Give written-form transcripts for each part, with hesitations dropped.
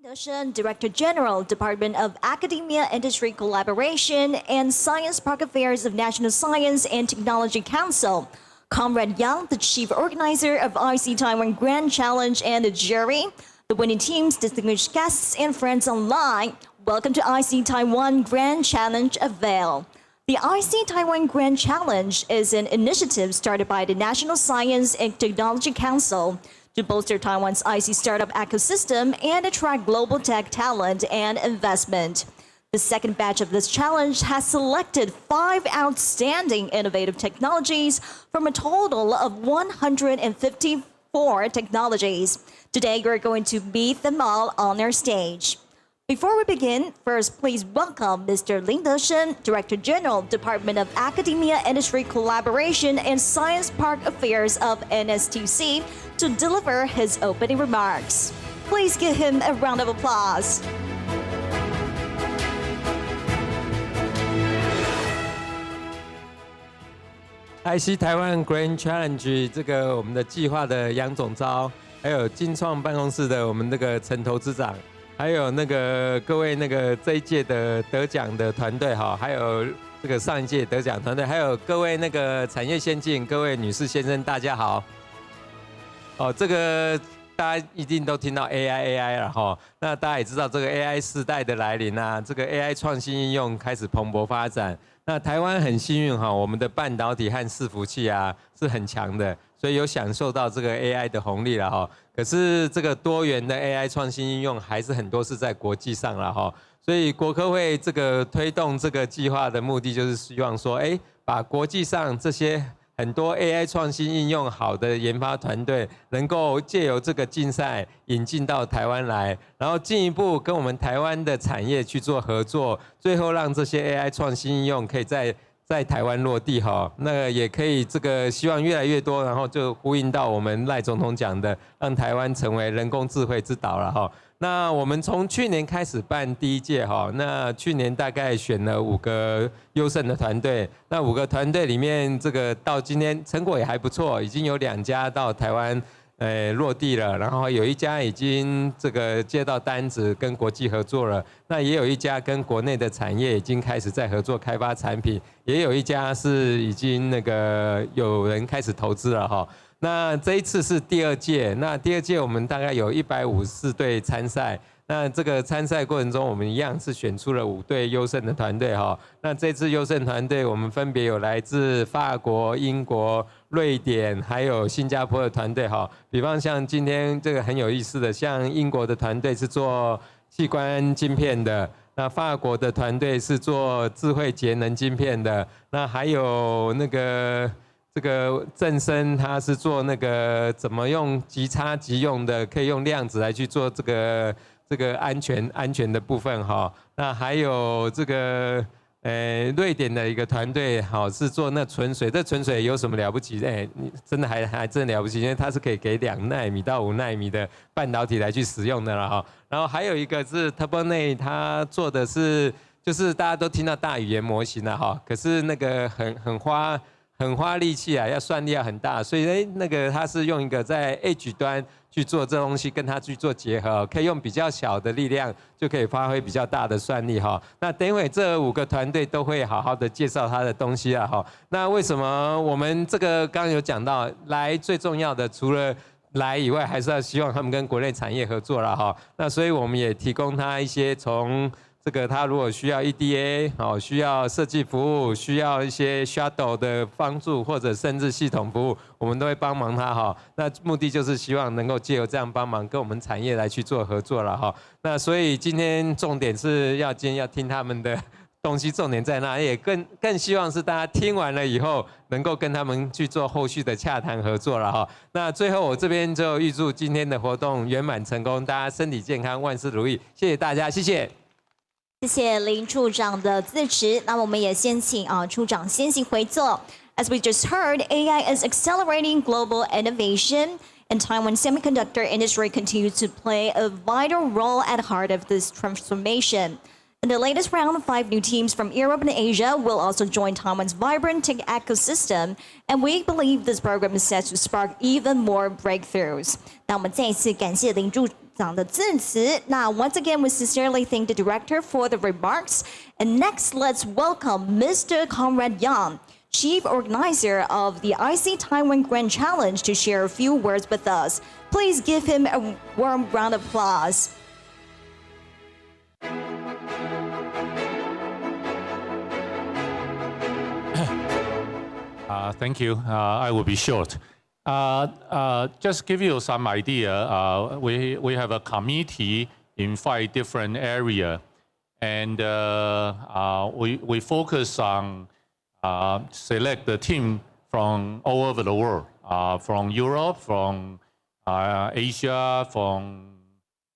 Lin Director General, Department of Academia, Industry Collaboration, and Science Park Affairs of National Science and Technology Council. Comrade Yang, the Chief Organizer of IC Taiwan Grand Challenge, and the jury, the winning teams, distinguished guests, and friends online. Welcome to IC Taiwan Grand Challenge Unveil. The IC Taiwan Grand Challenge is an initiative started by the National Science and Technology Council to bolster Taiwan's IC startup ecosystem and attract global tech talent and investment. The second batch of this challenge has selected 5 outstanding innovative technologies from a total of 154 technologies. Today, we're going to meet them all on our stage. Before we begin, first, please welcome Mr. Lin, Director General, Department of Academia, Industry Collaboration, and Science Park Affairs of NSTC, to deliver his opening remarks. Please give him a round of applause. IC 台湾 Grand Challenge 这个我们的计划的杨总召，还有金创办公室的我们那个陈投资长，还有那个各位那个这一届的得奖的团队哈，还有这个上一届得奖团队，还有各位那个产业先进，各位女士先生，大家好。哦，这个大家一定都听到 AI 了哈，那大家也知道这个 AI 时代的来临啊，这个 AI 创新应用开始蓬勃发展。那台湾很幸运哈，我们的半导体和伺服器啊是很强的，所以有享受到这个 AI 的红利了哈。可是这个多元的 AI 创新应用还是很多是在国际上了哈。所以国科会这个推动这个计划的目的就是希望说，把国际上这些很多 AI 创新应用好的研发团队，能够借由这个竞赛引进到台湾来，然后进一步跟我们台湾的产业去做合作，最后让这些 AI 创新应用可以在台湾落地哈。那也可以这个希望越来越多，然后就呼应到我们赖总统讲的，让台湾成为人工智慧之岛了哈。那我们从去年开始办第一届哈，那去年大概选了5个优胜的团队，那5个团队里面，这个到今天成果也还不错，已经有2家到台湾落地了，然后有1家已经这个接到单子跟国际合作了，那也有1家跟国内的产业已经开始在合作开发产品，也有1家是已经那个有人开始投资了哈。那这一次是第2届，那第2届我们大概有154队参赛。那这个参赛过程中，我们一样是选出了5队优胜的团队哈。那这次优胜团队，我们分别有来自法国、英国、瑞典，还有新加坡的团队哈。比方像今天这个很有意思的，像英国的团队是做器官晶片的，那法国的团队是做智慧节能晶片的，那还有那个。这个正生他是做那个怎么用即插即用的，可以用量子来去做这个安全的部分哈。那还有这个瑞典的一个团队好是做那纯水，这纯水有什么了不起？真的还真了不起，因为它是可以给2奈米到5奈米的半导体来去使用的了哈。然后还有一个是 TurboNext， 它做的是就是大家都听到大语言模型了哈，可是那个很花力气啊，要算力要很大，所以那个它是用一个在 Edge 端去做这东西，跟它去做结合，可以用比较小的力量就可以发挥比较大的算力哈。那等会这5个团队都会好好的介绍它的东西啊哈。那为什么我们这个刚刚有讲到来最重要的，除了来以外，还是要希望他们跟国内产业合作了哈。那所以我们也提供他一些从这个他如果需要 EDA 需要设计服务，需要一些 shuttle 的帮助，或者甚至系统服务，我们都会帮忙他哈。那目的就是希望能够借由这样帮忙，跟我们产业来去做合作了哈。那所以今天重点是今天要听他们的东西，重点在那，也更希望是大家听完了以后，能够跟他们去做后续的洽谈合作了哈。那最后我这边就预祝今天的活动圆满成功，大家身体健康，万事如意，谢谢大家，谢谢。谢谢林处长的致辞。那我们也先请处长先行回座。As we just heard, AI is accelerating global innovation, and Taiwan's semiconductor industry continues to play a vital role at the heart of this transformation. In the latest round, 5 new teams from Europe and Asia will also join Taiwan's vibrant tech ecosystem, and we believe this program is set to spark even more breakthroughs. 那我们再一次感谢林处长的致辞。那 once again, we sincerely thank the director for the remarks. And next, let's welcome Mr. Conrad Yang, Chief Organizer of the IC Taiwan Grand Challenge, to share a few words with us. Please give him a warm round of applause. Thank you. I will be short. Just give you some idea. We have a committee in 5 different areas, and we focus on select the team from all over the world, from Europe, from Asia, from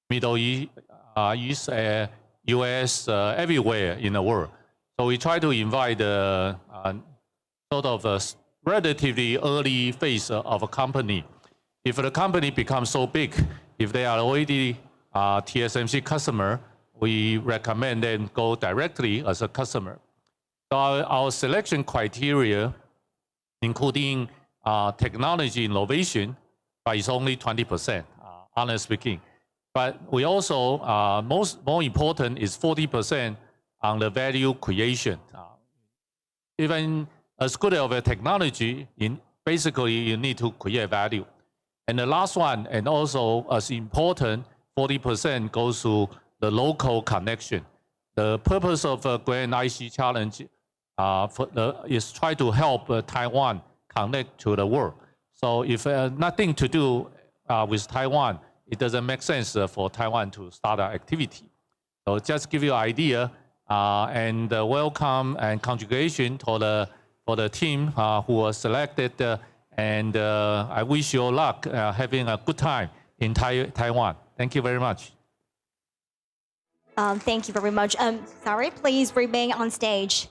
Middle East, US, everywhere in the world. So we try to invite sort of a relatively early phase of a company. If the company becomes so big, if they are already TSMC customer, we recommend them go directly as a customer. So our selection criteria, including technology innovation, but it's only 20%, honestly speaking. But we also, more important is 40% on the value creation. Even as good of a technology, basically you need to create value. And the last one, and also as important, 40% goes to the local connection. The purpose of the Grand IC Challenge is try to help Taiwan connect to the world. So if nothing to do with Taiwan, it doesn't make sense for Taiwan to start an activity. So just give you an idea and welcome and congratulations for the team who was selected, and I wish you luck having a good time in Taiwan. Thank you very much. Thank you very much. Sorry, please remain on stage.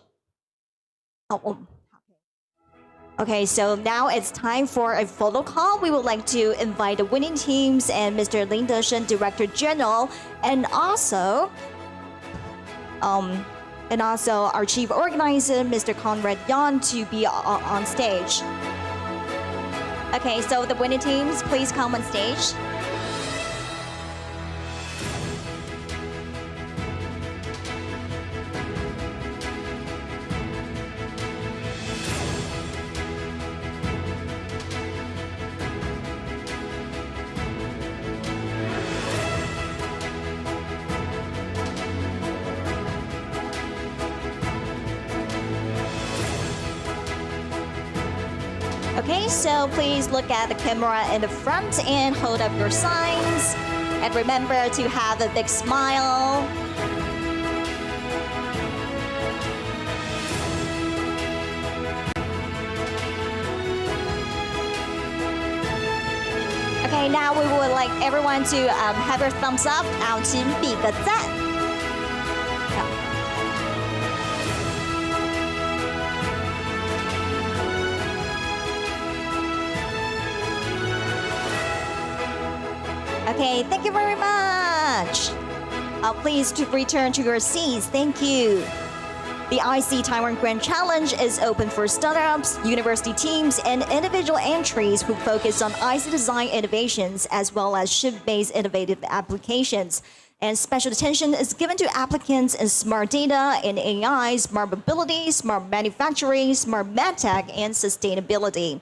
Okay, so now it's time for a photo call. We would like to invite the winning teams and Mr. Lin Deshen, Director General, and also our Chief Organizer, Mr. Conrad Yang, to be on stage. Okay, so the winning teams, please come on stage. Okay, so please look at the camera in the front and hold up your signs. And remember to have a big smile. Okay, now we would like everyone to have your thumbs up, 请比个赞。Okay, thank you very much. Please return to your seats. Thank you. The IC Taiwan Grand Challenge is open for startups, university teams, and individual entries who focus on IC design innovations as well as chip-based innovative applications. And special attention is given to applicants in smart data and AI, smart mobility, smart manufacturing, smart medtech, and sustainability.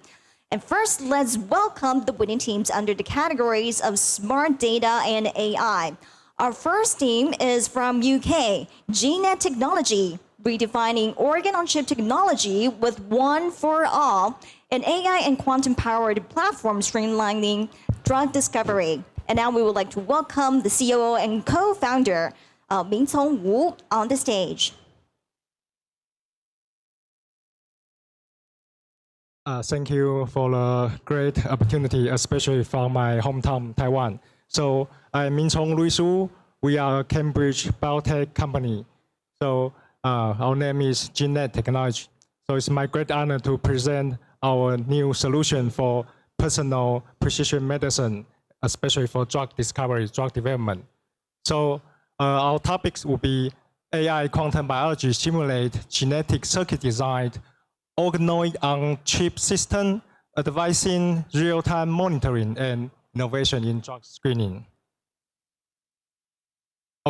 And first, let's welcome the winning teams under the categories of smart data and AI. Our first team is from UK, Genenet Technology, redefining organ-on-chip technology with one for all, an AI and quantum-powered platform streamlining drug discovery. And now we would like to welcome the COO and co-founder, Ming-Cong Wu, on the stage. Thank you for the great opportunity, especially from my hometown, Taiwan. So I'm Ming-Cong Wu. We are a Cambridge biotech company. So our name is Genenet Technology. So it's my great honor to present our new solution for personal precision medicine, especially for drug discovery, drug development. So our topics will be AI quantum biology simulate genetic circuit design, organoid on chip system, advising real-time monitoring and innovation in drug screening.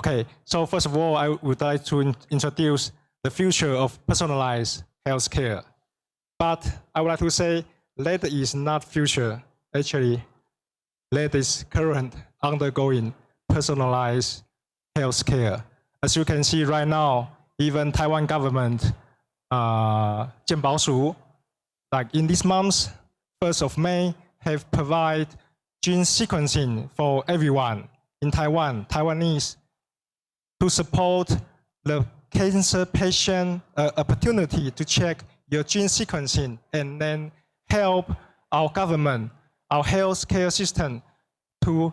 Okay, so first of all, I would like to introduce the future of personalized healthcare. But I would like to say that is not future. Actually, that is current undergoing personalized healthcare. As you can see right now, even Taiwan government, 健保署, like in this month, 1st of May, have provided gene sequencing for everyone in Taiwan, Taiwanese, to support the cancer patient opportunity to check your gene sequencing and then help our government, our healthcare system to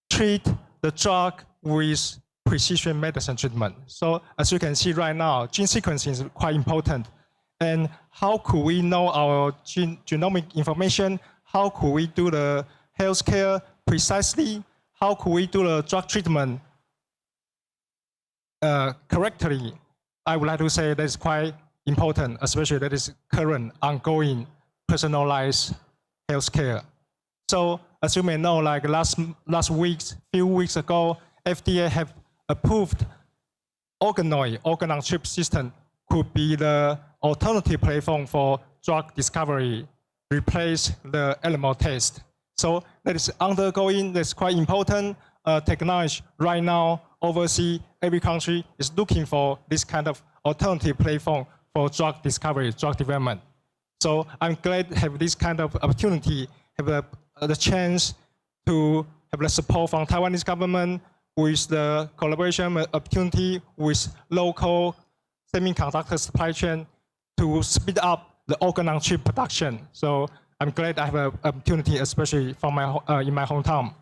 treat the drug with precision medicine treatment. So as you can see right now, gene sequencing is quite important. And how could we know our genomic information? How could we do the healthcare precisely? How could we do the drug treatment correctly? I would like to say that is quite important, especially that is current, ongoing, personalized healthcare. So as you may know, like last week, few weeks ago, FDA have approved organoid, organ-on-chip system could be the alternative platform for drug discovery, replace the animal test. So that is undergoing, that's quite important technology right now. Overseas, every country is looking for this kind of alternative platform for drug discovery, drug development. So I'm glad to have this kind of opportunity, have the chance to have the support from Taiwanese government with the collaboration opportunity with local semiconductor supply chain to speed up the organ-on-chip production. So I'm glad I have an opportunity, especially from in my hometown.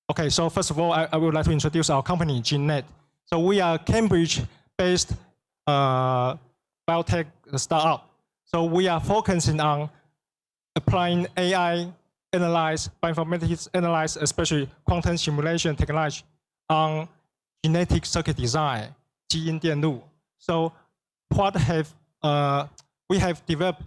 Okay, so first of all, I would like to introduce our company, Genenet. So we are Cambridge-based biotech startup. So we are focusing on applying AI, bioinformatics analyze, especially quantum simulation technology on genetic circuit design, 基因电路. So we have developed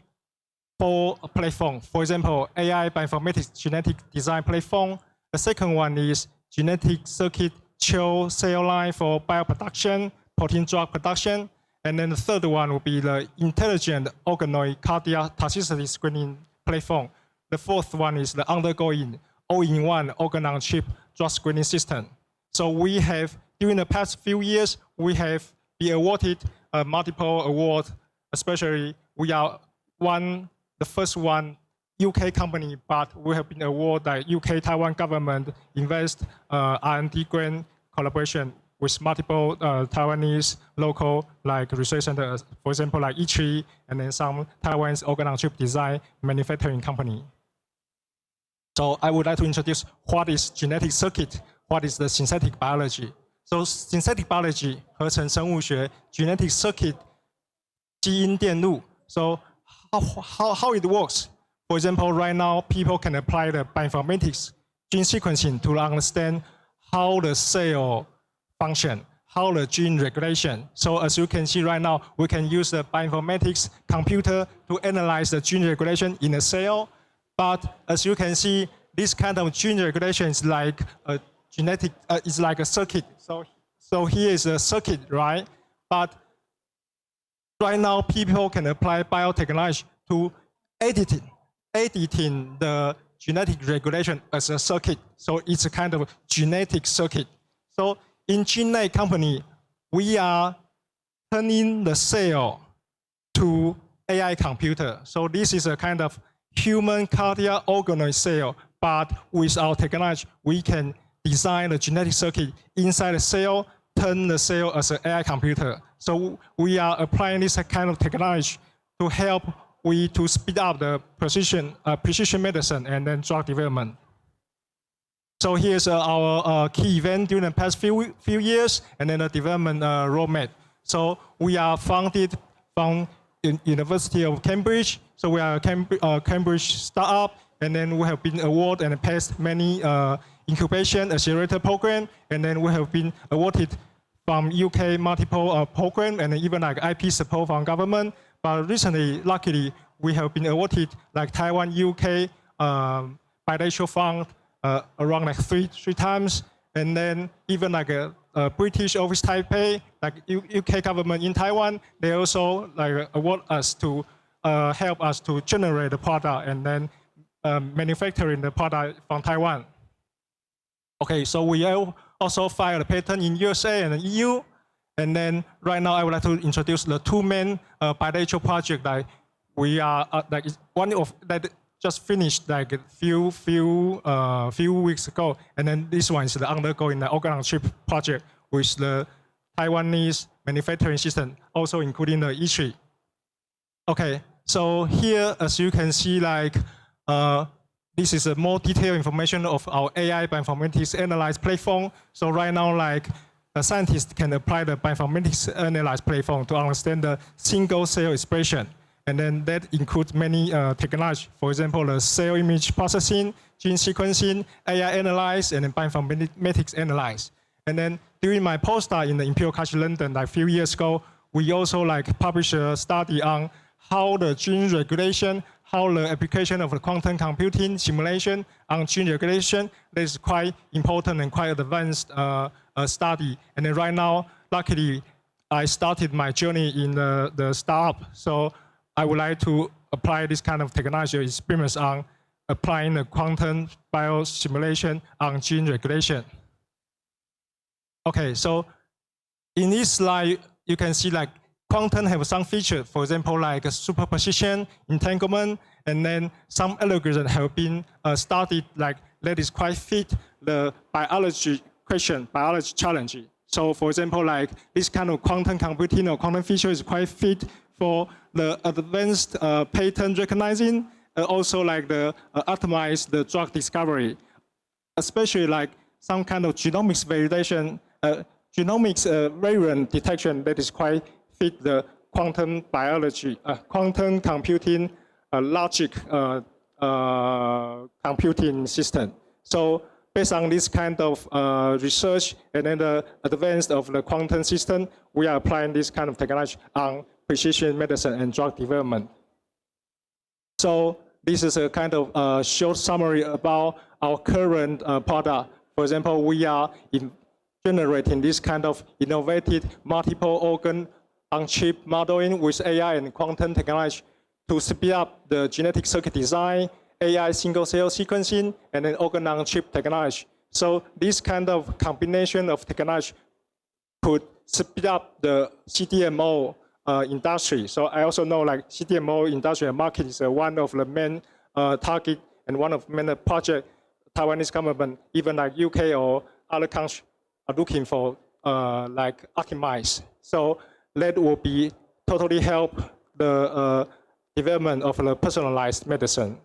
4 platforms. For example, AI bioinformatics genetic design platform. The second one is genetic circuit chill cell line for bioproduction, protein drug production. And then the third one will be the intelligent organoid cardiac toxicity screening platform. The fourth one is the undergoing all-in-one organ-on-chip drug screening system. So we have, during the past few years, we have been awarded multiple awards, especially we are the first one UK company, but we have been awarded by UK Taiwan government invest R&D grant collaboration with multiple Taiwanese local like research centers, for example, like E3, and then some Taiwanese organ-on-chip design manufacturing company. So I would like to introduce what is genetic circuit, what is the synthetic biology. So synthetic biology, 合成生物学, genetic circuit, 基因电路. So how it works? For example, right now, people can apply the bioinformatics gene sequencing to understand how the cell function, how the gene regulation. So as you can see right now, we can use the bioinformatics computer to analyze the gene regulation in a cell. But as you can see, this kind of gene regulation is like a genetic, it's like a circuit. So here is a circuit, right? But right now, people can apply biotechnology to editing the genetic regulation as a circuit. So it's a kind of genetic circuit. So in Genenet company, we are turning the cell to AI computer. So this is a kind of human cardiac organoid cell, but with our technology, we can design the genetic circuit inside the cell, turn the cell as an AI computer. So we are applying this kind of technology to help to speed up the precision medicine and then drug development. So here's our key event during the past few years, and then the development roadmap. So we are founded from University of Cambridge. So we are a Cambridge startup, and then we have been awarded and passed many incubation accelerator program, and then we have been awarded from UK multiple program, and even like IP support from government. But recently, luckily, we have been awarded like Taiwan, UK bilateral fund around like three times. And then even like a British office Taipei, like UK government in Taiwan, they also like award us to help us to generate the product and then manufacturing the product from Taiwan. Okay, so we also filed a patent in USA and EU. And then right now I would like to introduce the two main bilateral projects that we are like one of that just finished like a few weeks ago, and then this one is the undergoing the organ-on-chip project with the Taiwanese manufacturing system, also including the E3. Okay, so here as you can see, like this is a more detailed information of our AI bioinformatics analyze platform. So right now, like scientists can apply the bioinformatics analyze platform to understand the single cell expression. And then that includes many technologies, for example, the cell image processing, gene sequencing, AI analyze, and then bioinformatics analyze. And then during my postdoc in the Imperial College London, like a few years ago, we also like published a study on how the gene regulation, how the application of the quantum computing simulation on gene regulation. That is quite important and quite advanced study. And then right now, luckily, I started my journey in the startup. So I would like to apply this kind of technology experience on applying the quantum biosimulation on gene regulation. Okay, so in this slide, you can see like quantum have some features, for example, like superposition, entanglement, and then some algorithms have been studied like that is quite fit the biology question, biology challenge. So for example, like this kind of quantum computing or quantum feature is quite fit for the advanced pattern recognizing, also like the optimize the drug discovery, especially like some kind of genomics validation, genomics variant detection that is quite fit the quantum biology, quantum computing logic computing system. So based on this kind of research and then the advance of the quantum system, we are applying this kind of technology on precision medicine and drug development. So this is a kind of short summary about our current product. For example, we are generating this kind of innovative multiple organ on-chip modeling with AI and quantum technology to speed up the genetic circuit design, AI single-cell sequencing, and then organ-on-chip technology. So this kind of combination of technology could speed up the CDMO industry. So I also know like CDMO industry market is one of the main target and one of the main project Taiwanese government, even like UK or other countries are looking for like optimize. So that will be totally help the development of the personalized medicine.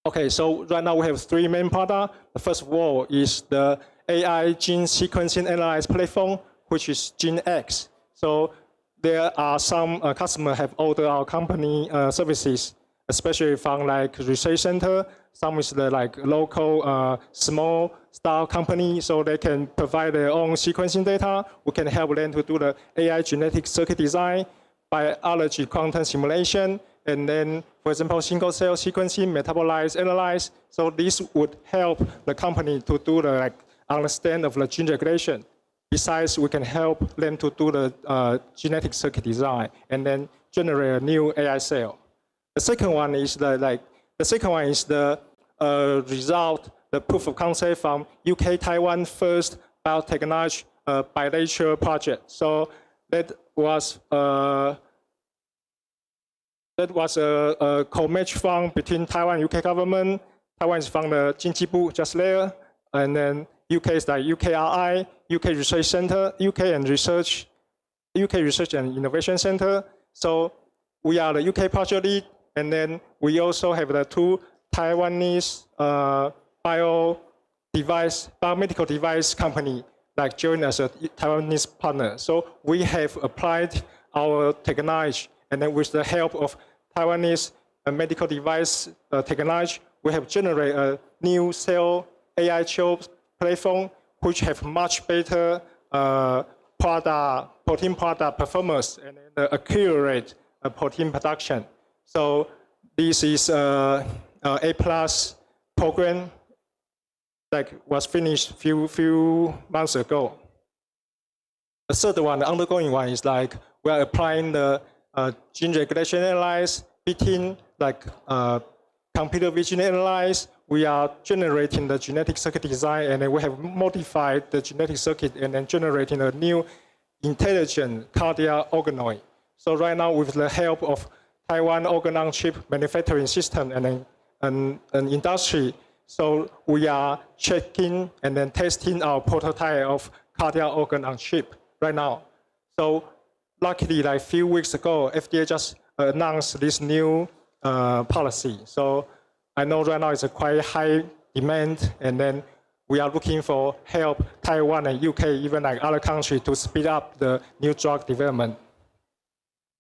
Okay, so right now we have three main products. The first of all is the AI gene sequencing analyze platform, which is Genenet. So there are some customers have ordered our company services, especially from like research center. Some is the like local small style company, so they can provide their own sequencing data. We can help them to do the AI genetic circuit design, biology quantum simulation, and then, for example, single cell sequencing, metabolize, analyze. So this would help the company to do the like understand of the gene regulation. Besides, we can help them to do the genetic circuit design and then generate a new AI cell. The second one is the result, the proof of concept from UK Taiwan first biotechnology bilateral project. So that was a co-match fund between Taiwan and UK government. Taiwan is from the Jinjibu just there, and then UK is like UKRI, UK Research Center, UK Research and Innovation Center. So we are the UK project lead, and then we also have the two Taiwanese biomedical device company like join as a Taiwanese partner. So we have applied our technology, and then with the help of Taiwanese medical device technology, we have generated a new cell AI chip platform which have much better protein product performance and accurate protein production. So this is A+ program was finished few months ago. The third one, the undergoing one, is like we are applying the gene regulation analyze, between computer vision analyze. We are generating the genetic circuit design, and then we have modified the genetic circuit and then generating a new intelligent cardiac organoid. So right now, with the help of Taiwan organ-on-chip manufacturing system and then an industry, so we are checking and then testing our prototype of cardiac organ-on-chip right now. So luckily, like a few weeks ago, FDA just announced this new policy. So I know right now it's a quite high demand, and then we are looking for help Taiwan and UK, even like other countries, to speed up the new drug development.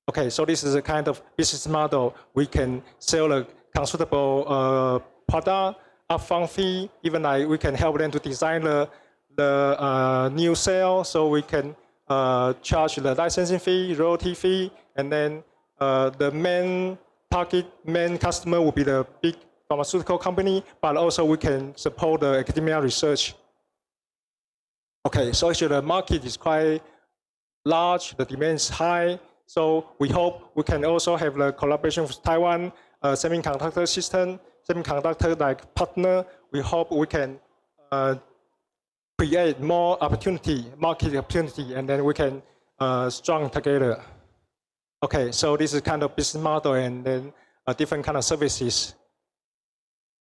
Okay, so this is a kind of business model. We can sell a consumable product, upfront fee, even like we can help them to design the new cell, so we can charge the licensing fee, royalty fee, and then the main customer will be the big pharmaceutical company, but also we can support the academia research. Okay, so actually the market is quite large, the demand is high, so we hope we can also have the collaboration with Taiwan semiconductor system, semiconductor like partner. We hope we can create more opportunity, market opportunity, and then we can strong together. Okay, so this is kind of business model and then different kind of services.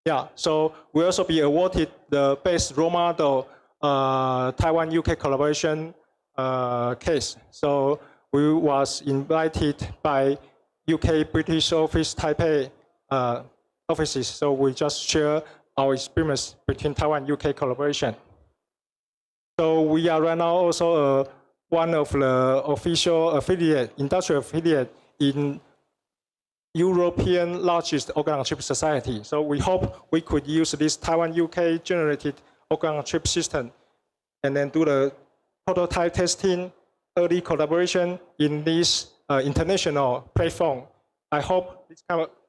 Yeah, so we also be awarded the best role model Taiwan-UK collaboration case. So we was invited by UK British office Taipei offices. So we just share our experience between Taiwan and UK collaboration. So we are right now also one of the official affiliate, industrial affiliate in European largest organ-on-chip society. So we hope we could use this Taiwan-UK generated organ-on-chip system and then do the prototype testing, early collaboration in this international platform. I hope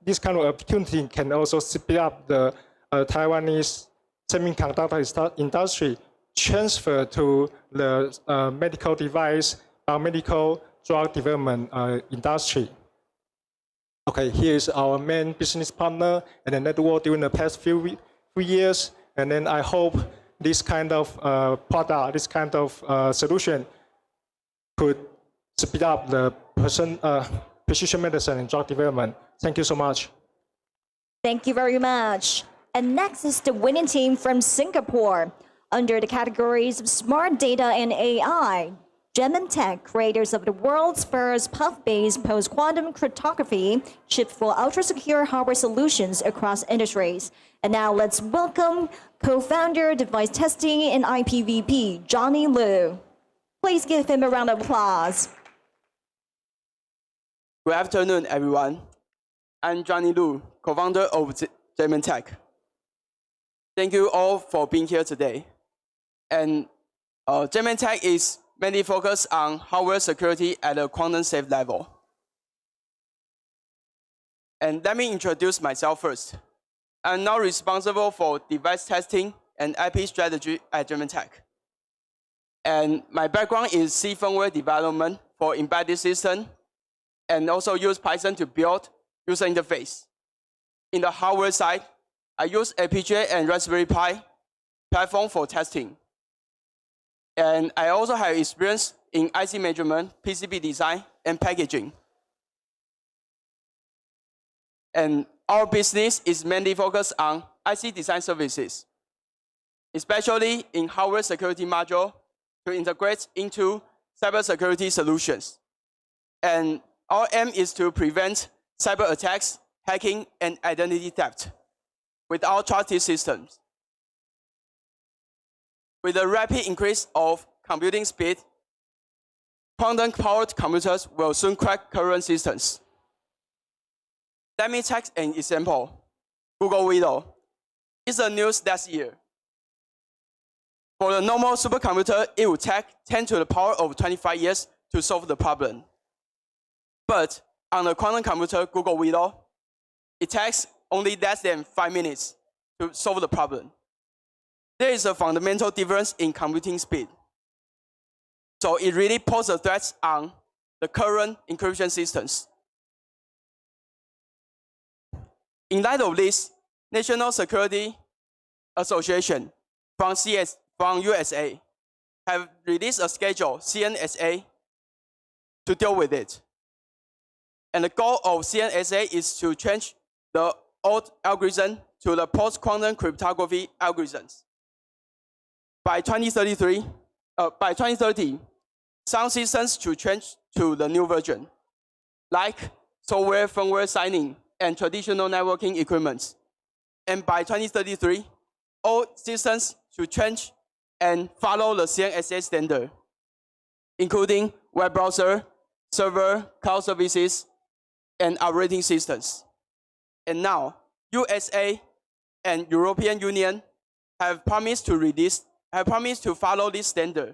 this kind of opportunity can also speed up the Taiwanese semiconductor industry transfer to the medical device, medical drug development industry. Okay, here is our main business partner and the network during the past few years. And then I hope this kind of product, this kind of solution could speed up the precision medicine and drug development. Thank you so much. Thank you very much. And next is the winning team from Singapore. Under the categories of smart data and AI, Genenet, creators of the world's first PUF-based post-quantum cryptography chip for ultra-secure hardware solutions across industries. And now let's welcome co-founder, device testing, and IPVP, Johnny Liu. Please give him a round of applause. Good afternoon, everyone. I'm Johnny Liu, co-founder of Genenet. Thank you all for being here today. And Genenet is mainly focused on hardware security at a quantum safe level. And let me introduce myself first. I'm now responsible for device testing and IP strategy at Genenet. And my background is C firmware development for embedded system, and also use Python to build user interface. In the hardware side, I use FPGA and Raspberry Pi platform for testing. And I also have experience in IC measurement, PCB design, and packaging. And our business is mainly focused on IC design services, especially in hardware security module to integrate into cybersecurity solutions. And our aim is to prevent cyber attacks, hacking, and identity theft with our trusted systems. With the rapid increase of computing speed, quantum-powered computers will soon crack current systems. Let me take an example. Google Widow is the news last year. For the normal supercomputer, it would take 10 to the power of 25 years to solve the problem. But on the quantum computer, Google Widow, it takes only less than 5 minutes to solve the problem. there is a fundamental difference in computing speed. So it really poses threats on the current encryption systems. In light of this, National Security Association from USA have released a schedule, CNSA, to deal with it. And the goal of CNSA is to change the old algorithm to the post-quantum cryptography algorithms. By 2030, some systems should change to the new version, like software firmware signing and traditional networking equipment. And by 2033, all systems should change and follow the CNSA standard, including web browser, server, cloud services, and operating systems. And now, USA and European Union have promised to follow this standard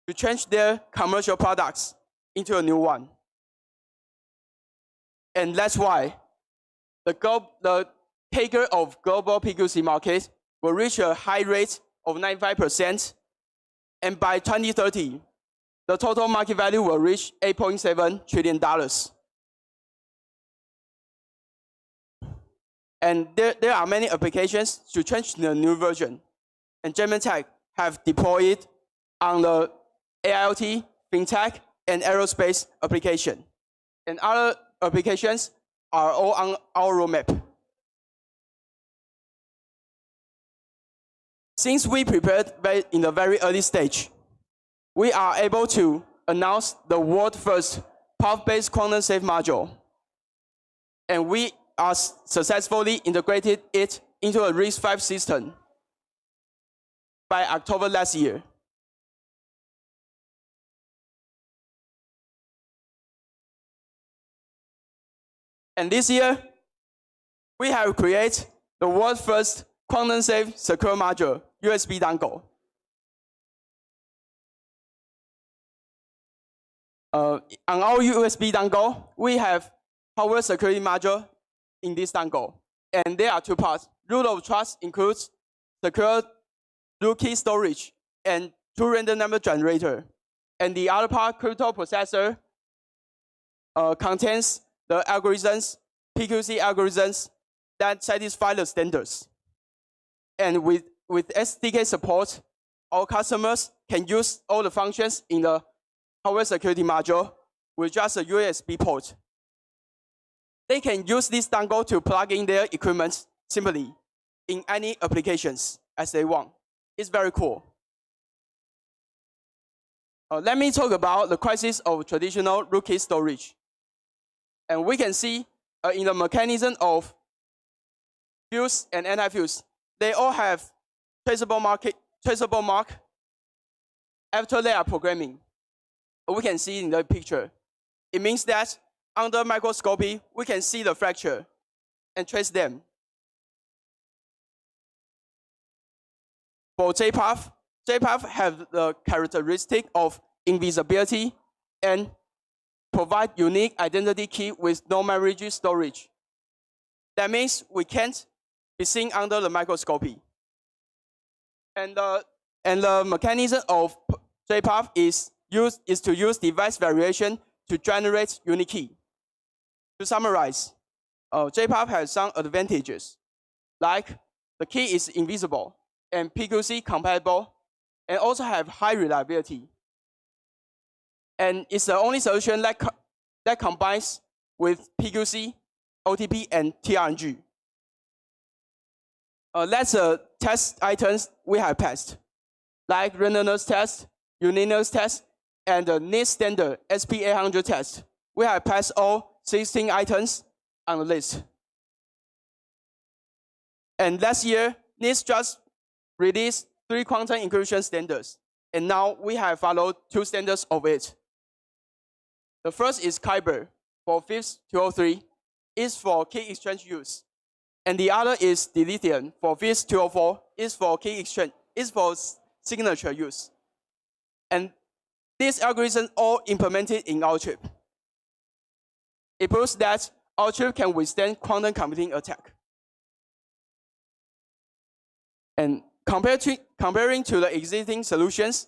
to change their commercial products into a new one. And that's why the CAGR of global PQC market will reach a high rate of 95%, and by 2030, the total market value will reach $8.7 trillion. And there are many applications to change the new version, and Genenet have deployed on the AIoT, fintech, and aerospace application. And other applications are all on our roadmap. Since we prepared in the very early stage, we are able to announce the world's first path-based quantum safe module. And we are successfully integrated it into a RISC-V system by October last year. And this year, we have created the world's first quantum-safe secure module, USB dongle. On our USB dongle, we have power security module in this dongle. And there are two parts. Root of trust includes secure root key storage and two random number generator. And the other part, crypto processor, contains the algorithms, PQC algorithms that satisfy the standards. And with SDK support, our customers can use all the functions in the power security module with just a USB port. They can use this dongle to plug in their equipment simply in any applications as they want. It's very cool. Let me talk about the crisis of traditional root key storage. And we can see in the mechanism of fuse and anti-fuse, they all have traceable mark after they are programming. We can see in the picture. It means that under microscopy, we can see the fracture and trace them. For JPath have the characteristic of invisibility and provide unique identity key with no memory storage. That means we can't be seen under the microscopy. And the mechanism of JPath is to use device variation to generate unique key. To summarize, JPath has some advantages, like the key is invisible and PQC compatible, and also have high reliability. And it's the only solution that combines with PQC, OTP, and TRNG. That's the test items we have passed, like randomness test, uniqueness test, and the NIST standard SP800 test. We have passed all 16 items on the list. And last year, NIST just released 3 quantum encryption standards, and now we have followed 2 standards of it. The first is Kyber for FIPS 203, is for key exchange use. And the other is Dilithium for FIPS 204, is for key exchange, is for signature use. And these algorithms all implemented in our chip. It proves that our chip can withstand quantum computing attack. And Comparing to the existing solutions,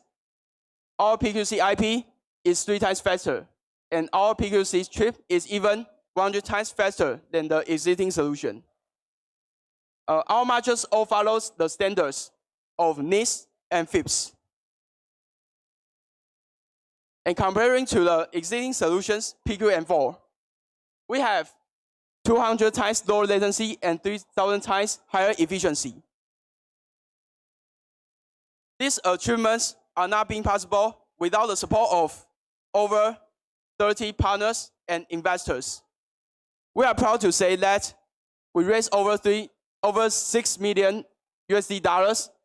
our PQC IP is 3 times faster, and our PQC chip is even 100 times faster than the existing solution. Our modules all follows the standards of NIST and FIPS. And comparing to the existing solutions, PQ and 4, we have 200 times lower latency and 3,000 times higher efficiency. These achievements are not being possible without the support of over 30 partners and investors. We are proud to say that we raised over $6 million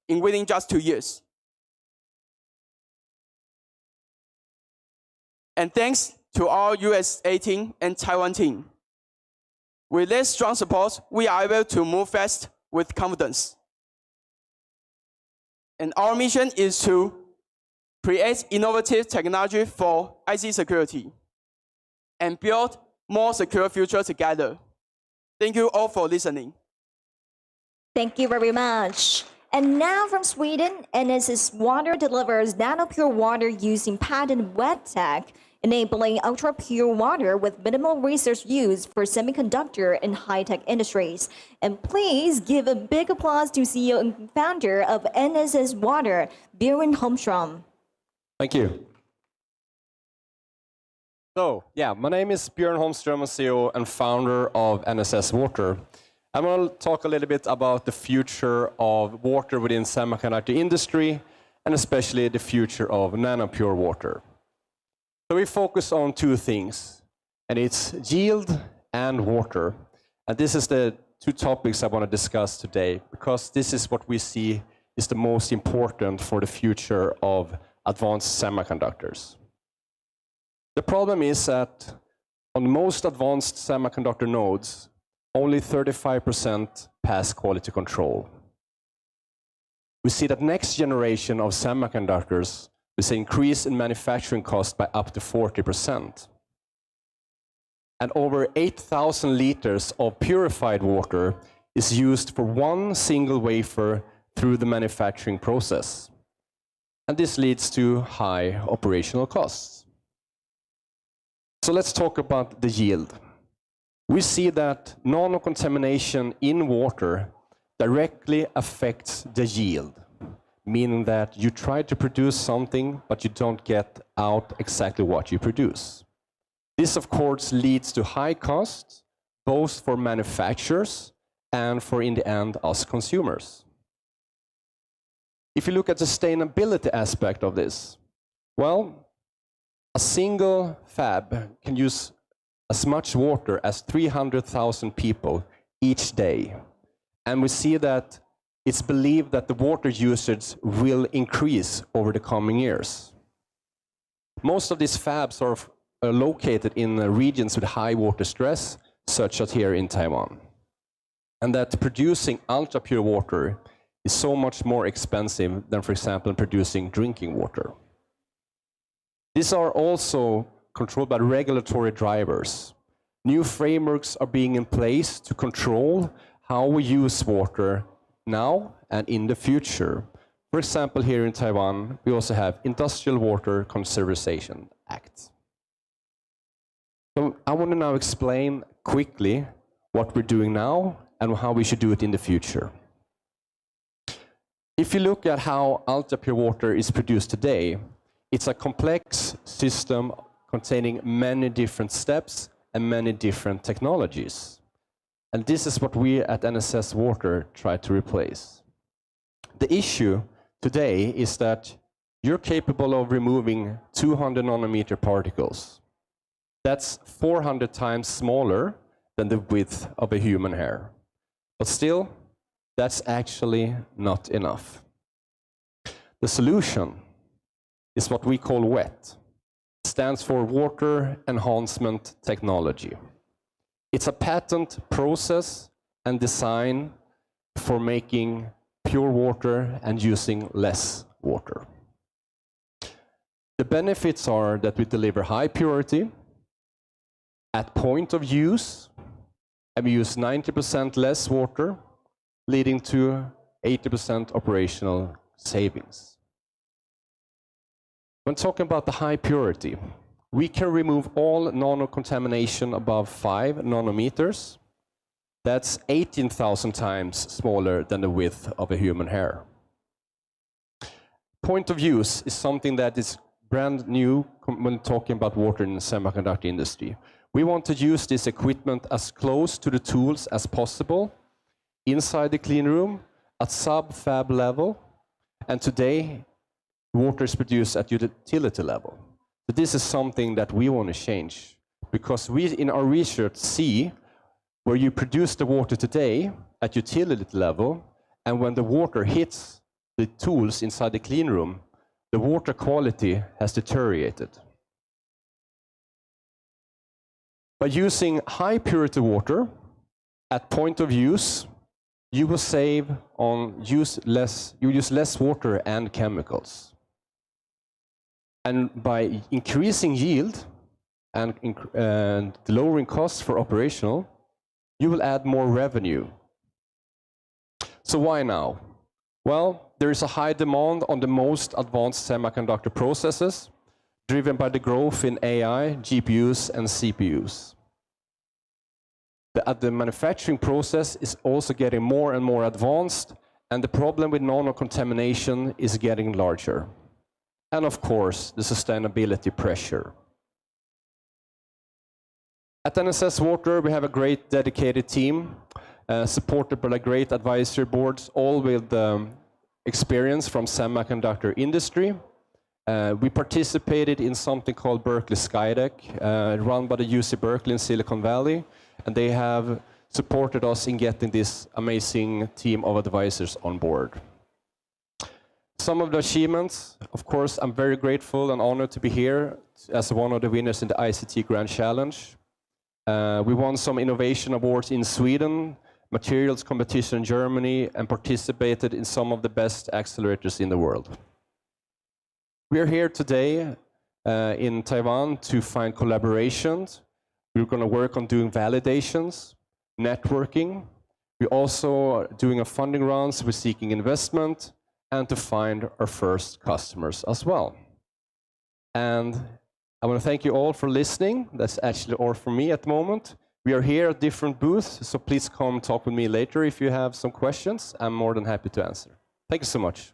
in within just 2 years. And thanks to our USA team and Taiwan team, with this strong support, we are able to move fast with confidence. And our mission is to create innovative technology for IC security and build more secure future together. Thank you all for listening. Thank you very much. And now from Sweden, NSS Water delivers nano-pure water using patented wet tech, enabling ultra-pure water with minimal resource use for semiconductor and high-tech industries. And please give a big applause to CEO and founder of NSS Water, Björn Holmström. Thank you. So, my name is Björn Holmström, CEO and founder of NSS Water. I'm going to talk a little bit about the future of water within semiconductor industry, and especially the future of nano-pure water. So we focus on 2 things, and it's yield and water. And this is the 2 topics I want to discuss today, because this is what we see is the most important for the future of advanced semiconductors. The problem is that on most advanced semiconductor nodes, only 35% pass quality control. We see that next generation of semiconductors will see increase in manufacturing cost by up to 40%. And over 8,000 liters of purified water is used for one single wafer through the manufacturing process. And this leads to high operational costs. So let's talk about the yield. We see that nano-contamination in water directly affects the yield, meaning that you try to produce something, but you don't get out exactly what you produce. This, of course, leads to high costs, both for manufacturers and for, in the end, us consumers. If you look at the sustainability aspect of this, well, a single fab can use as much water as 300,000 people each day. And we see that it's believed that the water usage will increase over the coming years. Most of these fabs are located in regions with high water stress, such as here in Taiwan. And that producing ultra-pure water is so much more expensive than, for example, producing drinking water. These are also controlled by regulatory drivers. New frameworks are being in place to control how we use water now and in the future. For example, here in Taiwan, we also have Industrial Water Conservation Act. So I want to now explain quickly what we're doing now and how we should do it in the future. If you look at how ultra-pure water is produced today, it's a complex system containing many different steps and many different technologies. And this is what we at NSS Water try to replace. The issue today is that you're capable of removing 200 nanometer particles. That's 400 times smaller than the width of a human hair. But still, that's actually not enough. The solution is what we call WET. It stands for Water Enhancement Technology. It's a patent process and design for making pure water and using less water. The benefits are that we deliver high purity at point of use, and we use 90% less water, leading to 80% operational savings. When talking about the high purity, we can remove all nano-contamination above 5 nanometers. That's 18,000 times smaller than the width of a human hair. Point of use is something that is brand new when talking about water in the semiconductor industry. We want to use this equipment as close to the tools as possible inside the clean room at sub-fab level, and today water is produced at utility level. So this is something that we want to change, because we in our research see where you produce the water today at utility level, and when the water hits the tools inside the clean room, the water quality has deteriorated. By using high purity water at point of use, you will save on use less water and chemicals. And by increasing yield and lowering costs for operational, you will add more revenue. So why now? Well, there is a high demand on the most advanced semiconductor processes, driven by the growth in AI, GPUs, and CPUs. The manufacturing process is also getting more and more advanced, and the problem with nano-contamination is getting larger. And of course, the sustainability pressure. At NSS Water, we have a great dedicated team, supported by a great advisory boards, all with experience from semiconductor industry. We participated in something called Berkeley Skydeck, run by the UC Berkeley in Silicon Valley, and they have supported us in getting this amazing team of advisors on board. Some of the achievements, of course, I'm very grateful and honored to be here as one of the winners in the ICT Grand Challenge. We won some innovation awards in Sweden, materials competition in Germany, and participated in some of the best accelerators in the world. We are here today in Taiwan to find collaborations. We're going to work on doing validations, networking. We're also doing a funding rounds, we're seeking investment, and to find our first customers as well. And I want to thank you all for listening. That's actually all from me at the moment. We are here at different booths, so please come talk with me later if you have some questions. I'm more than happy to answer. Thank you so much.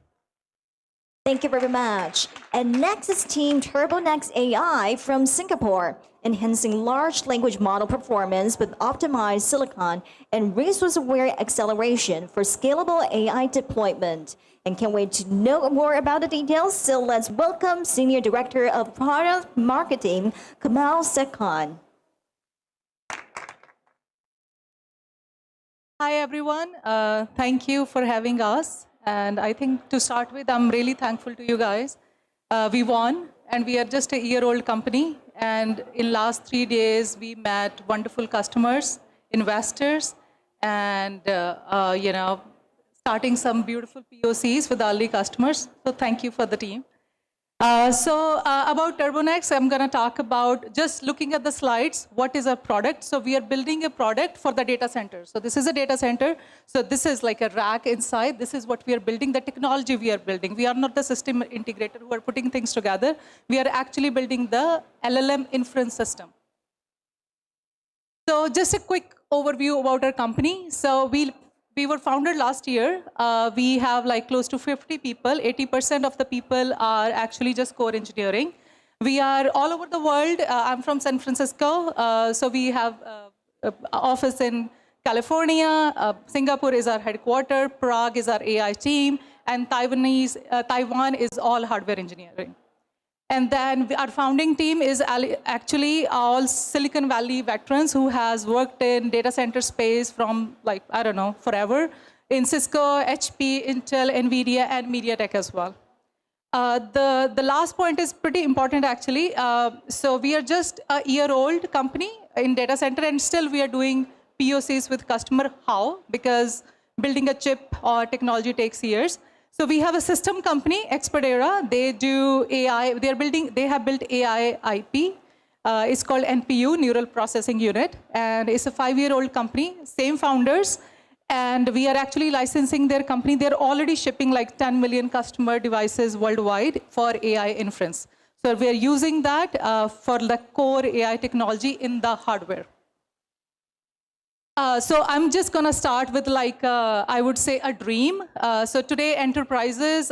Thank you very much. And next is Team TurboNext.ai from Singapore, enhancing large language model performance with optimized silicon and resource-aware acceleration for scalable AI deployment. And can't wait to know more about the details, so let's welcome Senior Director of Product Marketing, Kamal Sekhan. Hi, everyone. Thank you for having us. And I think to start with, I'm really thankful to you guys. We won, and we are just a year-old company. And in last 3 days, we met wonderful customers, investors, and starting some beautiful POCs with early customers. So thank you for the team. About TurboNext, I'm going to talk about, just looking at the slides, what is our product. So we are building a product for the data center. So this is a data center. So this is like a rack inside. This is what we are building, the technology we are building. We are not the system integrator who are putting things together. We are actually building the LLM inference system. So just a quick overview about our company. So we were founded last year. We have like close to 50 people. 80% of the people are actually just core engineering. We are all over the world. I'm from San Francisco. So we have an office in California. Singapore is our headquarters. Prague is our AI team. And Taiwan is all hardware engineering. And then our founding team is actually all Silicon Valley veterans who has worked in data center space from, like, I don't know, forever, in Cisco, HP, Intel, NVIDIA, and MediaTek as well. The last point is pretty important, actually. So we are just a year-old company in data center, and still we are doing POCs with customer. How? Because building a chip or technology takes years. So we have a system company, Expertera. They do AI. They have built AI IP. It's called NPU, Neural Processing Unit, and it's a 5-year-old company. Same founders, And we are actually licensing their company. They're already shipping like 10 million customer devices worldwide for AI inference. So we're using that for the core AI technology in the hardware. So I'm just going to start with like, I would say a dream. So today enterprises,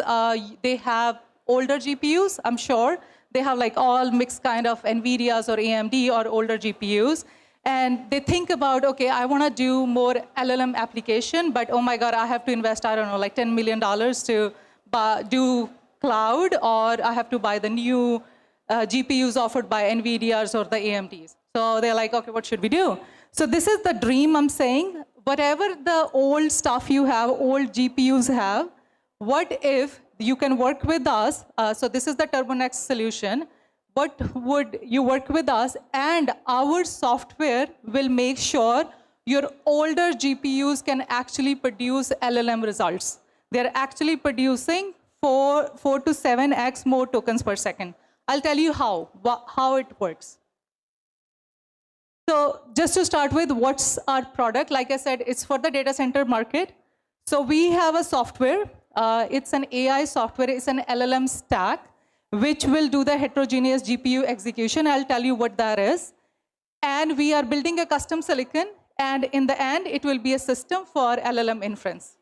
they have older GPUs, I'm sure. They have like all mixed kind of NVIDIAs or AMD or older GPUs. And they think about, okay, I want to do more LLM application, but oh my God, I have to invest, I don't know, like $10 million to do cloud, or I have to buy the new GPUs offered by NVIDIAs or the AMDs. So they're like, okay, what should we do? So this is the dream I'm saying. Whatever the old stuff you have, old GPUs have, what if you can work with us? So this is the TurboNext solution. What would you work with us, and our software will make sure your older GPUs can actually produce LLM results. They're actually producing 4 to 7x more tokens per second. I'll tell you how it works. So just to start with, what's our product? Like I said, it's for the data center market. So we have a software. It's an AI software. It's an LLM stack, which will do the heterogeneous GPU execution. I'll tell you what that is. And we are building a custom silicon. And in the end, it will be a system for LLM inference.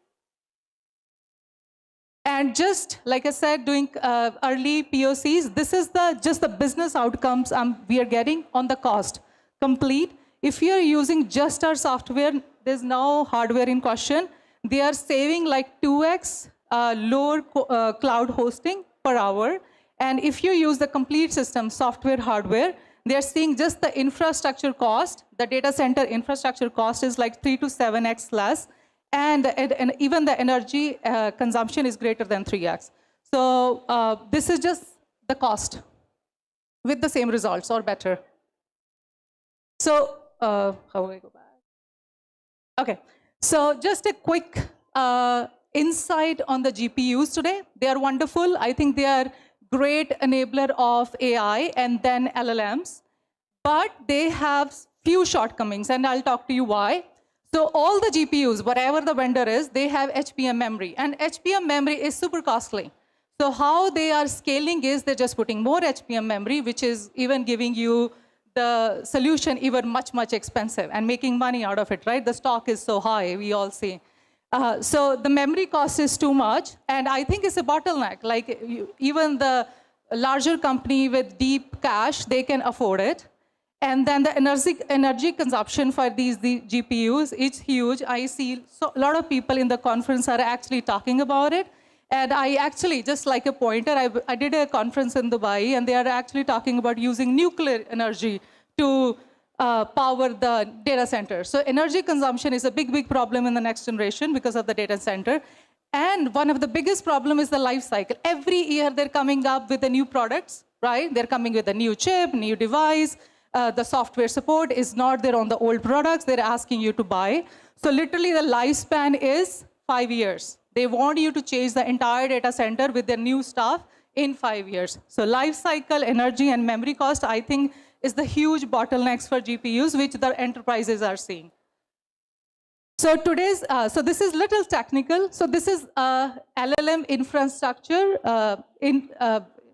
And just like I said, doing early POCs, this is just the business outcomes we are getting on the cost. Complete. If you are using just our software, there's no hardware in question. They are saving like 2x lower cloud hosting per hour. And if you use the complete system, software, hardware, they're seeing just the infrastructure cost. The data center infrastructure cost is like 3 to 7x less. And even the energy consumption is greater than 3x. So this is just the cost with the same results or better. So how do I go back? OK. So just a quick insight on the GPUs today. They are wonderful. I think they are great enabler of AI and then LLMs. But they have few shortcomings, and I'll talk to you why. So all the GPUs, whatever the vendor is, they have HBM memory. And HBM memory is super costly. So how they are scaling is they're just putting more HBM memory, which is even giving you the solution even much, much expensive and making money out of it, right? The stock is so high, we all see. So the memory cost is too much, and I think it's a bottleneck. Like even the larger company with deep cash, they can afford it. And then the energy consumption for the GPUs is huge. I see a lot of people in the conference are actually talking about it. And I actually, just like a pointer, I did a conference in Dubai, and they are actually talking about using nuclear energy to power the data center. So energy consumption is a big, big problem in the next generation because of the data center. And one of the biggest problems is the life cycle. Every year they're coming up with the new products, right? They're coming with a new chip, new device. The software support is not there on the old products. They're asking you to buy. So literally the lifespan is 5 years. They want you to change the entire data center with their new stuff in 5 years. So life cycle, energy, and memory cost, I think, is the huge bottlenecks for GPUs, which the enterprises are seeing. So so this is little technical. So this is LLM infrastructure in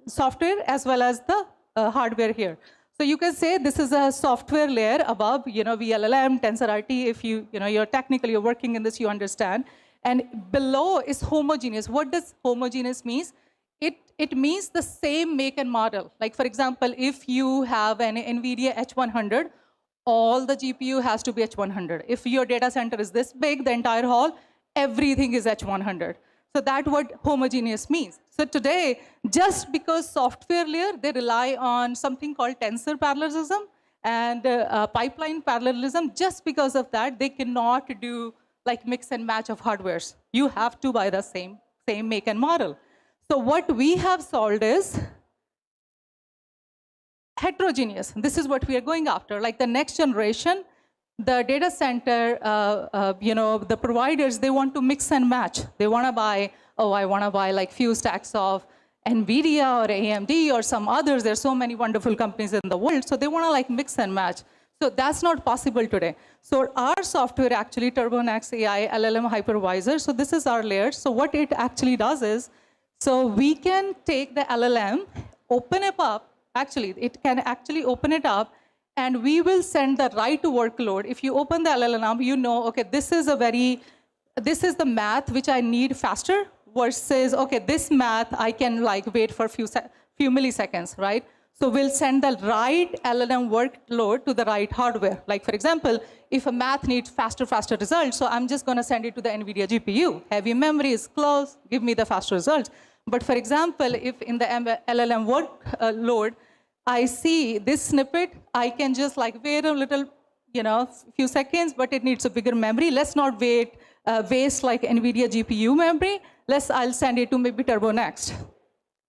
software as well as the hardware here. So you can say this is a software layer above, VLLM, TensorRT. If you're technical, you're working in this, you understand. And below is homogeneous. What does homogeneous mean? It means the same make and model. Like, for example, if you have an NVIDIA H100, all the GPU has to be H100. If your data center is this big, the entire hall, everything is H100. So that's what homogeneous means. So today, just because software layer, they rely on something called tensor parallelism and pipeline parallelism. Just because of that, they cannot do like mix and match of hardwares. You have to buy the same make and model. So what we have solved is heterogeneous. This is what we are going after. Like the next generation, the data center, the providers, they want to mix and match. They want to buy, I want to buy like few stacks of NVIDIA or AMD or some others. There's so many wonderful companies in the world. So they want to like mix and match. So that's not possible today. So our software actually, TurboNext.ai LLM hypervisor, so this is our layer. So what it actually does is, so we can take the LLM, open it up, actually, it can actually open it up, and we will send the right workload. If you open the LLM, you know, okay, this is the math which I need faster versus, okay, this math I can like wait for few milliseconds, right? So we'll send the right LLM workload to the right hardware. Like for example, if a math needs faster results, so I'm just gonna send it to the NVIDIA GPU. Heavy memory is close, give me the faster results. But for example, if in the LLM workload, I see this snippet, I can just like wait a little, few seconds, but it needs a bigger memory. Let's not waste like NVIDIA GPU memory. I'll send it to maybe TurboNext.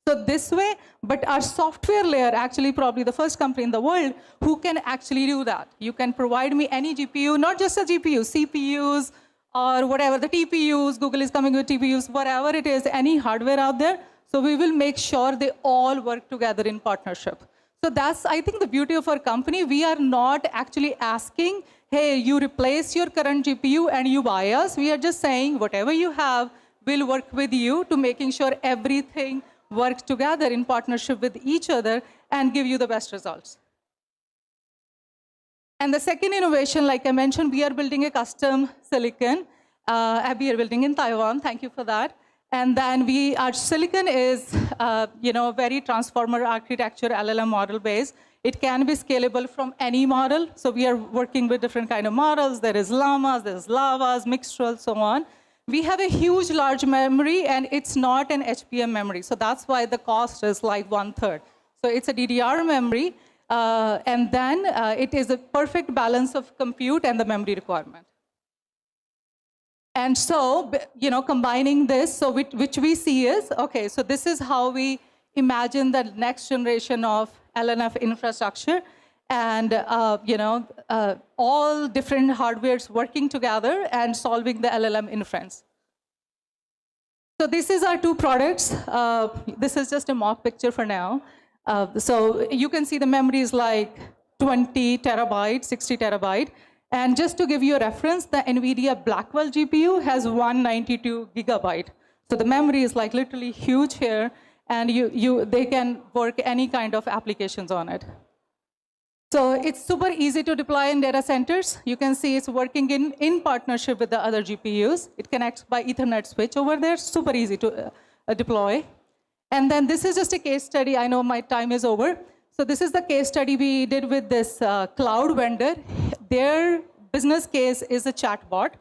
So this way, but our software layer, actually probably the first company in the world who can actually do that. You can provide me any GPU, not just a GPU, CPUs, or whatever, the TPUs, Google is coming with TPUs, whatever it is, any hardware out there. So we will make sure they all work together in partnership. So that's, I think, the beauty of our company. We are not actually asking, hey, you replace your current GPU and you buy us. We are just saying whatever you have will work with you to making sure everything work together in partnership with each other and give you the best results. And the second innovation, like I mentioned, we are building a custom silicon. We are building in Taiwan, thank you for that. And then our silicon is very transformer architecture, LLM model based. It can be scalable from any model. So we are working with different kind of models. There is llamas, there's lavas, mixtral, so on. We have a huge, large memory, and it's not an HBM memory. So that's why the cost is like 1/3. So it's a DDR memory, and then it is a perfect balance of compute and the memory requirement. And so, combining this, so which we see is, okay, so this is how we imagine the next generation of LNF infrastructure, and all different hardwares working together and solving the LLM inference. So this is our two products. This is just a mock picture for now. So you can see the memory is like 20 terabytes, 60 terabyte. And just to give you a reference, the NVIDIA Blackwell GPU has 192 gigabyte. So the memory is like literally huge here, and they can work any kind of applications on it. So it's super easy to deploy in data centers. You can see it's working in partnership with the other GPUs. It connects by Ethernet switch over there, super easy to deploy. And then this is just a case study. I know my time is over. So this is the case study we did with this cloud vendor. Their business case is a chatbot.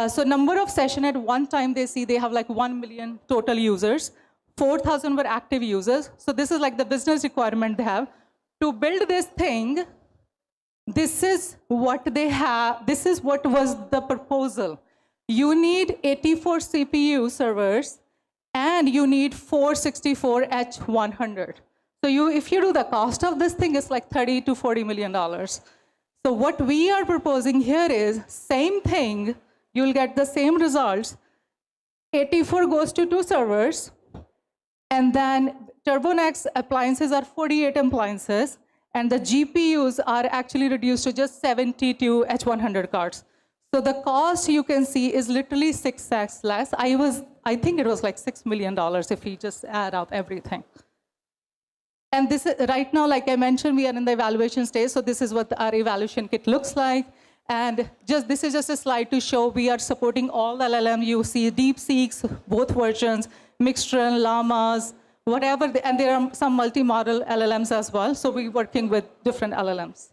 So number of sessions at one time, they have like 1 million total users. 4,000 were active users. So this is like the business requirement they have. To build this thing, this is what they have. This is what was the proposal. You need 84 CPU servers, and you need 464 H100. So if you do the cost of this thing, it's like $30 to $40 million. So what we are proposing here is same thing. You'll get the same results. 84 goes to 2 servers, and then TurboNext appliances are 48 appliances, and the GPUs are actually reduced to just 72 H100 cards. So the cost you can see is literally 6x less. I think it was like $6 million if we just add up everything. And this is, right now, like I mentioned, we are in the evaluation stage. So this is what our evaluation kit looks like. And this is just a slide to show we are supporting all LLM. You see DeepSeeks, both versions, Mixtral, Llamas, whatever, and there are some multi-model LLMs as well. So we're working with different LLMs.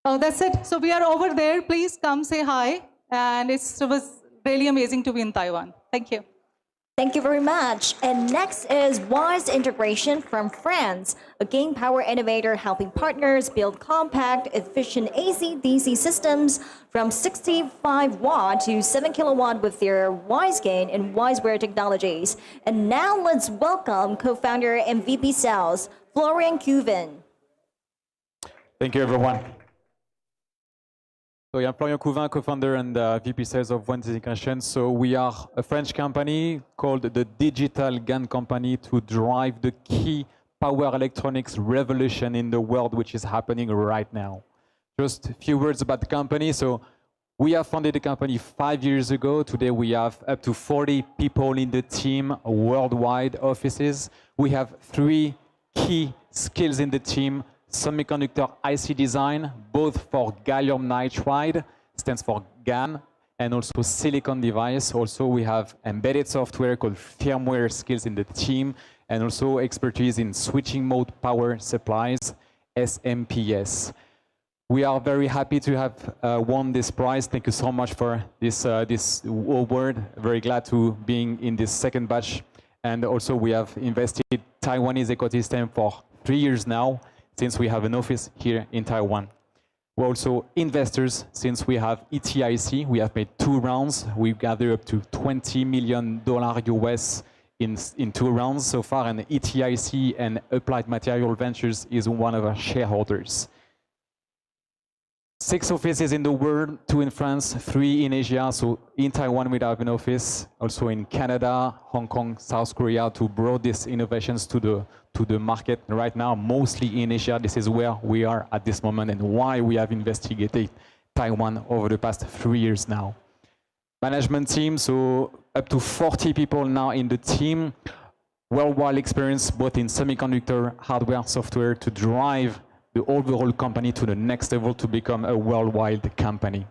Oh, that's it. So we are over there. Please come say hi. And it was really amazing to be in Taiwan. Thank you. Thank you very much. And next is Wise Integration from France, a gain power innovator helping partners build compact, efficient AC/DC systems from 65 watt to 7 kilowatt with their Wise Gain and WiseWare technologies. And now let's welcome co-founder and VP Sales, Florian Couvin. Thank you, everyone. So I'm Florian Couvin, co-founder and VP Sales of Wise Integration. So we are a French company called the Digital GaN Company to drive the key power electronics revolution in the world, which is happening right now. Just a few words about the company. So we have founded the company 5 years ago. Today we have up to 40 people in the team, worldwide offices. We have 3 key skills in the team: semiconductor IC design, both for gallium nitride, stands for GaN, and also silicon device. Also, we have embedded software called firmware skills in the team, and also expertise in switching mode power supplies, SMPS. We are very happy to have won this prize. Thank you so much for this award. Very glad to being in this second batch. And also we have invested Taiwanese ecosystem for 3 years now, since we have an office here in Taiwan. We're also investors since we have ETIC. We have made 2 rounds. We've gathered up to $20 million US in 2 rounds so far, and ETIC and Applied Material Ventures is one of our shareholders. 6 offices in the world, 2 in France, 3 in Asia. So in Taiwan, we have an office, also in Canada, Hong Kong, South Korea, to bring these innovations to the market right now, mostly in Asia. This is where we are at this moment and why we have investigated Taiwan over the past 3 years now. Management team, so up to 40 people now in the team. Worldwide experience, both in semiconductor, hardware, software, to drive the overall company to the next level to become a worldwide company.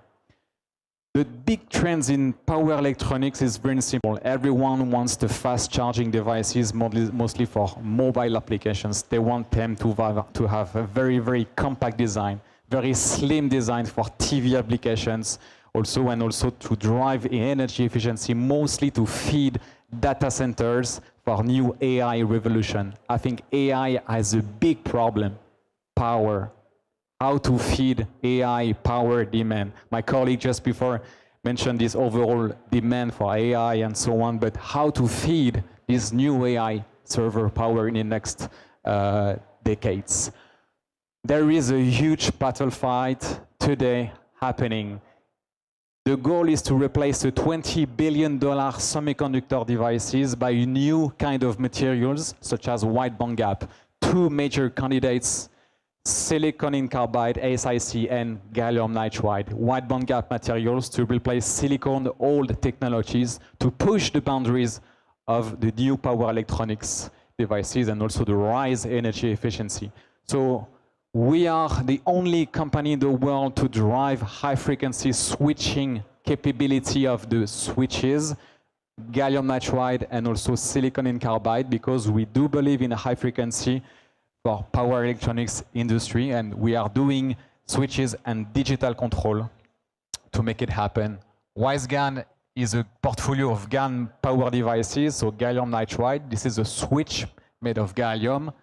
The big trends in power electronics is very simple. Everyone wants the fast charging devices, mostly for mobile applications. They want them to have a very, very compact design, very slim design for TV applications, and also to drive energy efficiency, mostly to feed data centers for new AI revolution. I think AI has a big problem. Power, how to feed AI power demand. My colleague just before mentioned this overall demand for AI and so on, but how to feed this new AI server power in the next decades. There is a huge battle fight today happening. The goal is to replace the $20 billion semiconductor devices by new kind of materials, such as wide bandgap. 2 major candidates: silicon carbide, SiC, and gallium nitride, wide bandgap materials to replace silicon old technologies to push the boundaries of the new power electronics devices and also the rise energy efficiency. So we are the only company in the world to drive high frequency switching capability of the switches, gallium nitride and also silicon carbide, because we do believe in a high frequency for power electronics industry, and we are doing switches and digital control to make it happen. WiseGaN is a portfolio of GaN power devices, so gallium nitride. This is a switch made of gallium.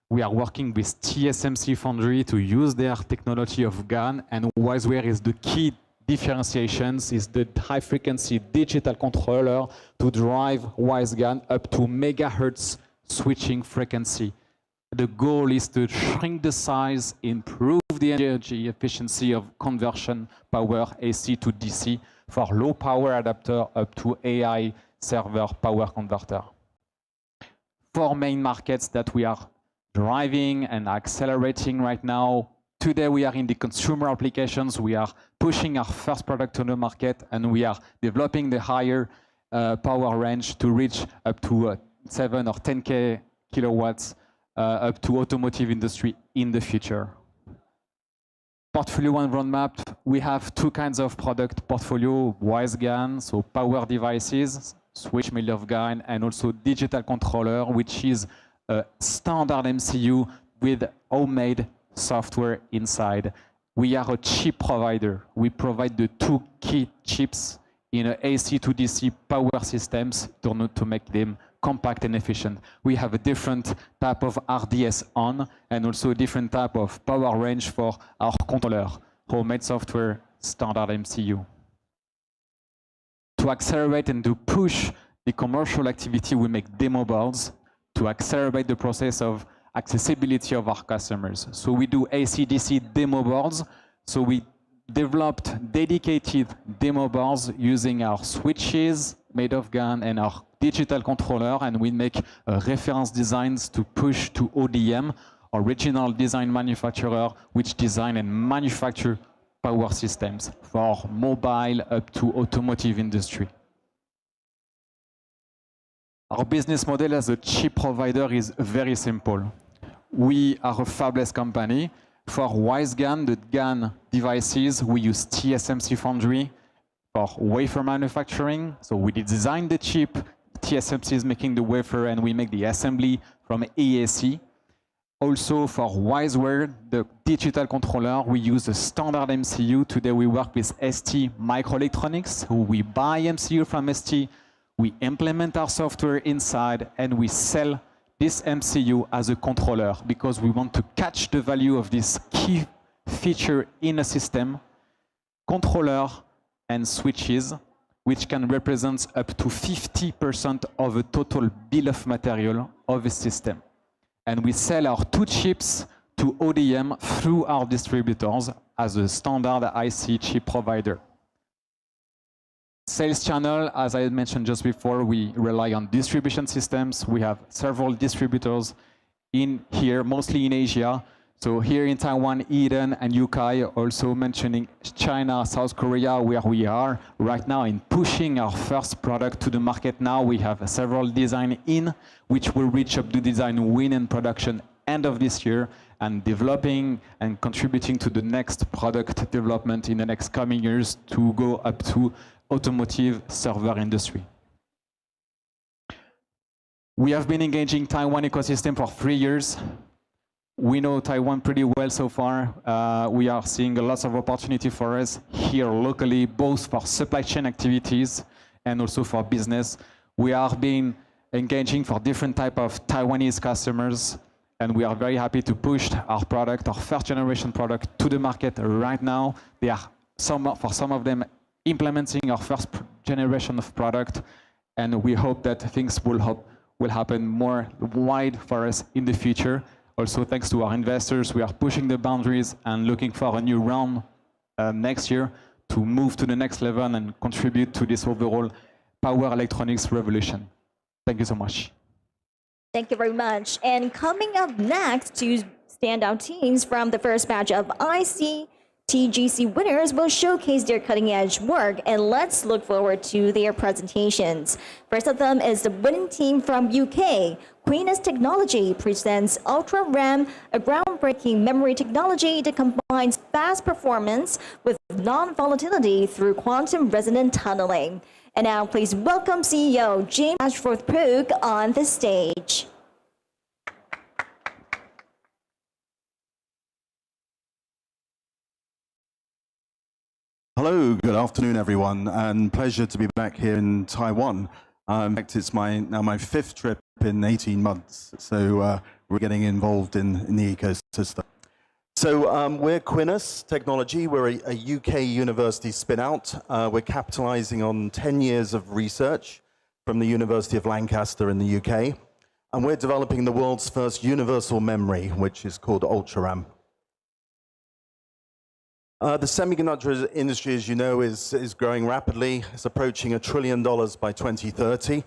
We are working with TSMC Foundry to use their technology of GaN, and WiseWare is the key differentiations, is the high frequency digital controller to drive WiseGaN up to megahertz switching frequency. The goal is to shrink the size, improve the energy efficiency of conversion power AC to DC for low power adapter up to AI server power converter. 4 main markets that we are driving and accelerating right now. Today we are in the consumer applications. We are pushing our first product on the market, and we are developing the higher power range to reach up to 7 or 10K kilowatts up to automotive industry in the future. Portfolio and roadmap, we have 2 kinds of product portfolio: WiseGaN, so power devices, switch made of GaN, and also digital controller, which is a standard MCU with homemade software inside. We are a chip provider. We provide the 2 key chips in a AC to DC power systems to make them compact and efficient. We have a different type of RDS on and also a different type of power range for our controller, homemade software, standard MCU. To accelerate and to push the commercial activity, we make demo boards to accelerate the process of accessibility of our customers. So we do AC/DC demo boards. So we developed dedicated demo boards using our switches made of GaN and our digital controller, and we make reference designs to push to ODM original design manufacturer which design and manufacture power systems for mobile up to automotive industry. Our business model as a chip provider is very simple. We are a fabless company. For wise GaN, the GaN devices, we use TSMC foundry for wafer manufacturing. So we design the chip, TSMC is making the wafer, and we make the assembly from AEC. Also for WiseWare, the digital controller, we use a standard MCU. Today we work with ST Microelectronics, who we buy MCU from ST, we implement our software inside, and we sell this MCU as a controller because we want to catch the value of this key feature in a system, controller and switches, which can represent up to 50% of the total bill of material of a system. And we sell our 2 chips to ODM through our distributors as a standard IC chip provider. Sales channel, as I mentioned just before, we rely on distribution systems. We have several distributors in here, mostly in Asia. So here in Taiwan, Eden and UK, also mentioning China, South Korea, where we are right now in pushing our first product to the market now. We have several design in, which will reach up to design win and production end of this year, and developing and contributing to the next product development in the next coming years to go up to automotive server industry. We have been engaging Taiwan ecosystem for 3 years. We know Taiwan pretty well so far. We are seeing lots of opportunity for us here locally, both for supply chain activities and also for business. We are being engaging for different type of Taiwanese customers, and we are very happy to push our product, our first generation product, to the market right now. They are for some of them implementing our first generation of product, and we hope that things will happen more wide for us in the future. Also, thanks to our investors, we are pushing the boundaries and looking for a new round next year to move to the next level and contribute to this overall power electronics revolution. Thank you so much. Thank you very much. And coming up next, 2 standout teams from the first batch of ICTGC winners will showcase their cutting-edge work, and let's look forward to their presentations. First of them is the winning team from UK. QuinAs Technology presents Ultra RAM, a groundbreaking memory technology that combines fast performance with non-volatility through quantum resonant tunneling. And now please welcome CEO James Ashworth-Brook on the stage. Hello, good afternoon, everyone, and pleasure to be back here in Taiwan. In fact, it's now my 5th trip in 18 months, so we're getting involved in the ecosystem. So we're QuinAs Technology. We're a UK university spin-out. We're capitalizing on 10 years of research from the University of Lancaster in the UK, and we're developing the world's first universal memory, which is called Ultra RAM. The semiconductor industry, as you know, is growing rapidly. It's approaching $1 trillion by 2030.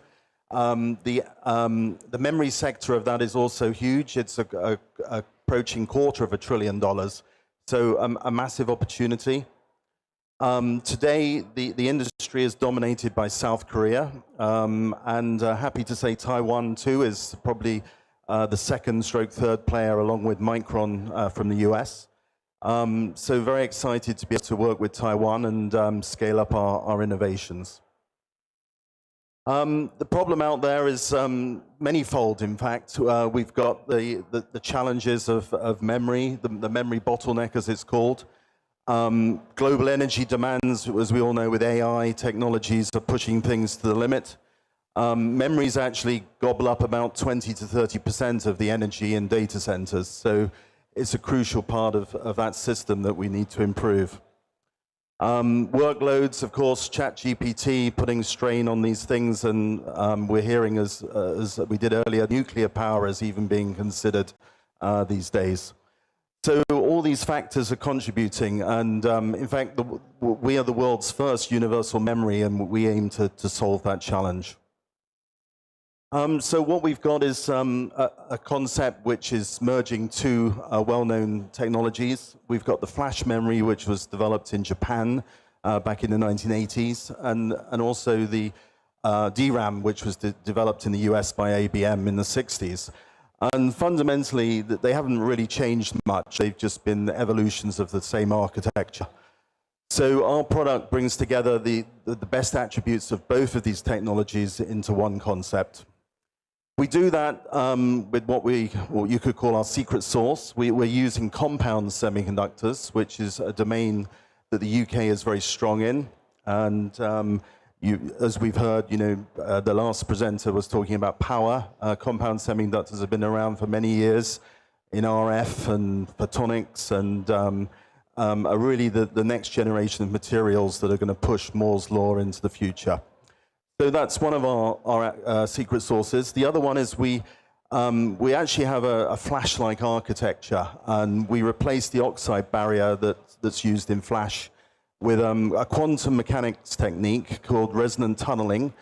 The memory sector of that is also huge. It's approaching $250 billion, so a massive opportunity. Today, the industry is dominated by South Korea, and happy to say Taiwan too is probably the 2nd/3rd player, along with Micron from the US. So very excited to be able to work with Taiwan and scale up our innovations. The problem out there is manyfold, in fact. We've got the challenges of memory, the memory bottleneck, as it's called. Global energy demands, as we all know, with AI technologies, are pushing things to the limit. Memories actually gobble up about 20 to 30% of the energy in data centers. So it's a crucial part of that system that we need to improve. Workloads, of course, ChatGPT putting strain on these things, and we're hearing, as we did earlier, nuclear power is even being considered these days. So all these factors are contributing, and in fact, we are the world's first universal memory, and we aim to solve that challenge. So what we've got is a concept which is merging two well-known technologies. We've got the flash memory, which was developed in Japan back in the 1980s, and also the DRAM, which was developed in the US by IBM in the 60s. And fundamentally, they haven't really changed much. They've just been evolutions of the same architecture. So our product brings together the best attributes of both of these technologies into one concept. We do that with what you could call our secret sauce. We're using compound semiconductors, which is a domain that the UK is very strong in. And as we've heard, the last presenter was talking about power. Compound semiconductors have been around for many years in RF and photonics, and are really the next generation of materials that are going to push Moore's law into the future. So that's one of our secret sources. The other one is we actually have a flash-like architecture, and we replace the oxide barrier that's used in flash with a quantum mechanics technique called resonant tunneling.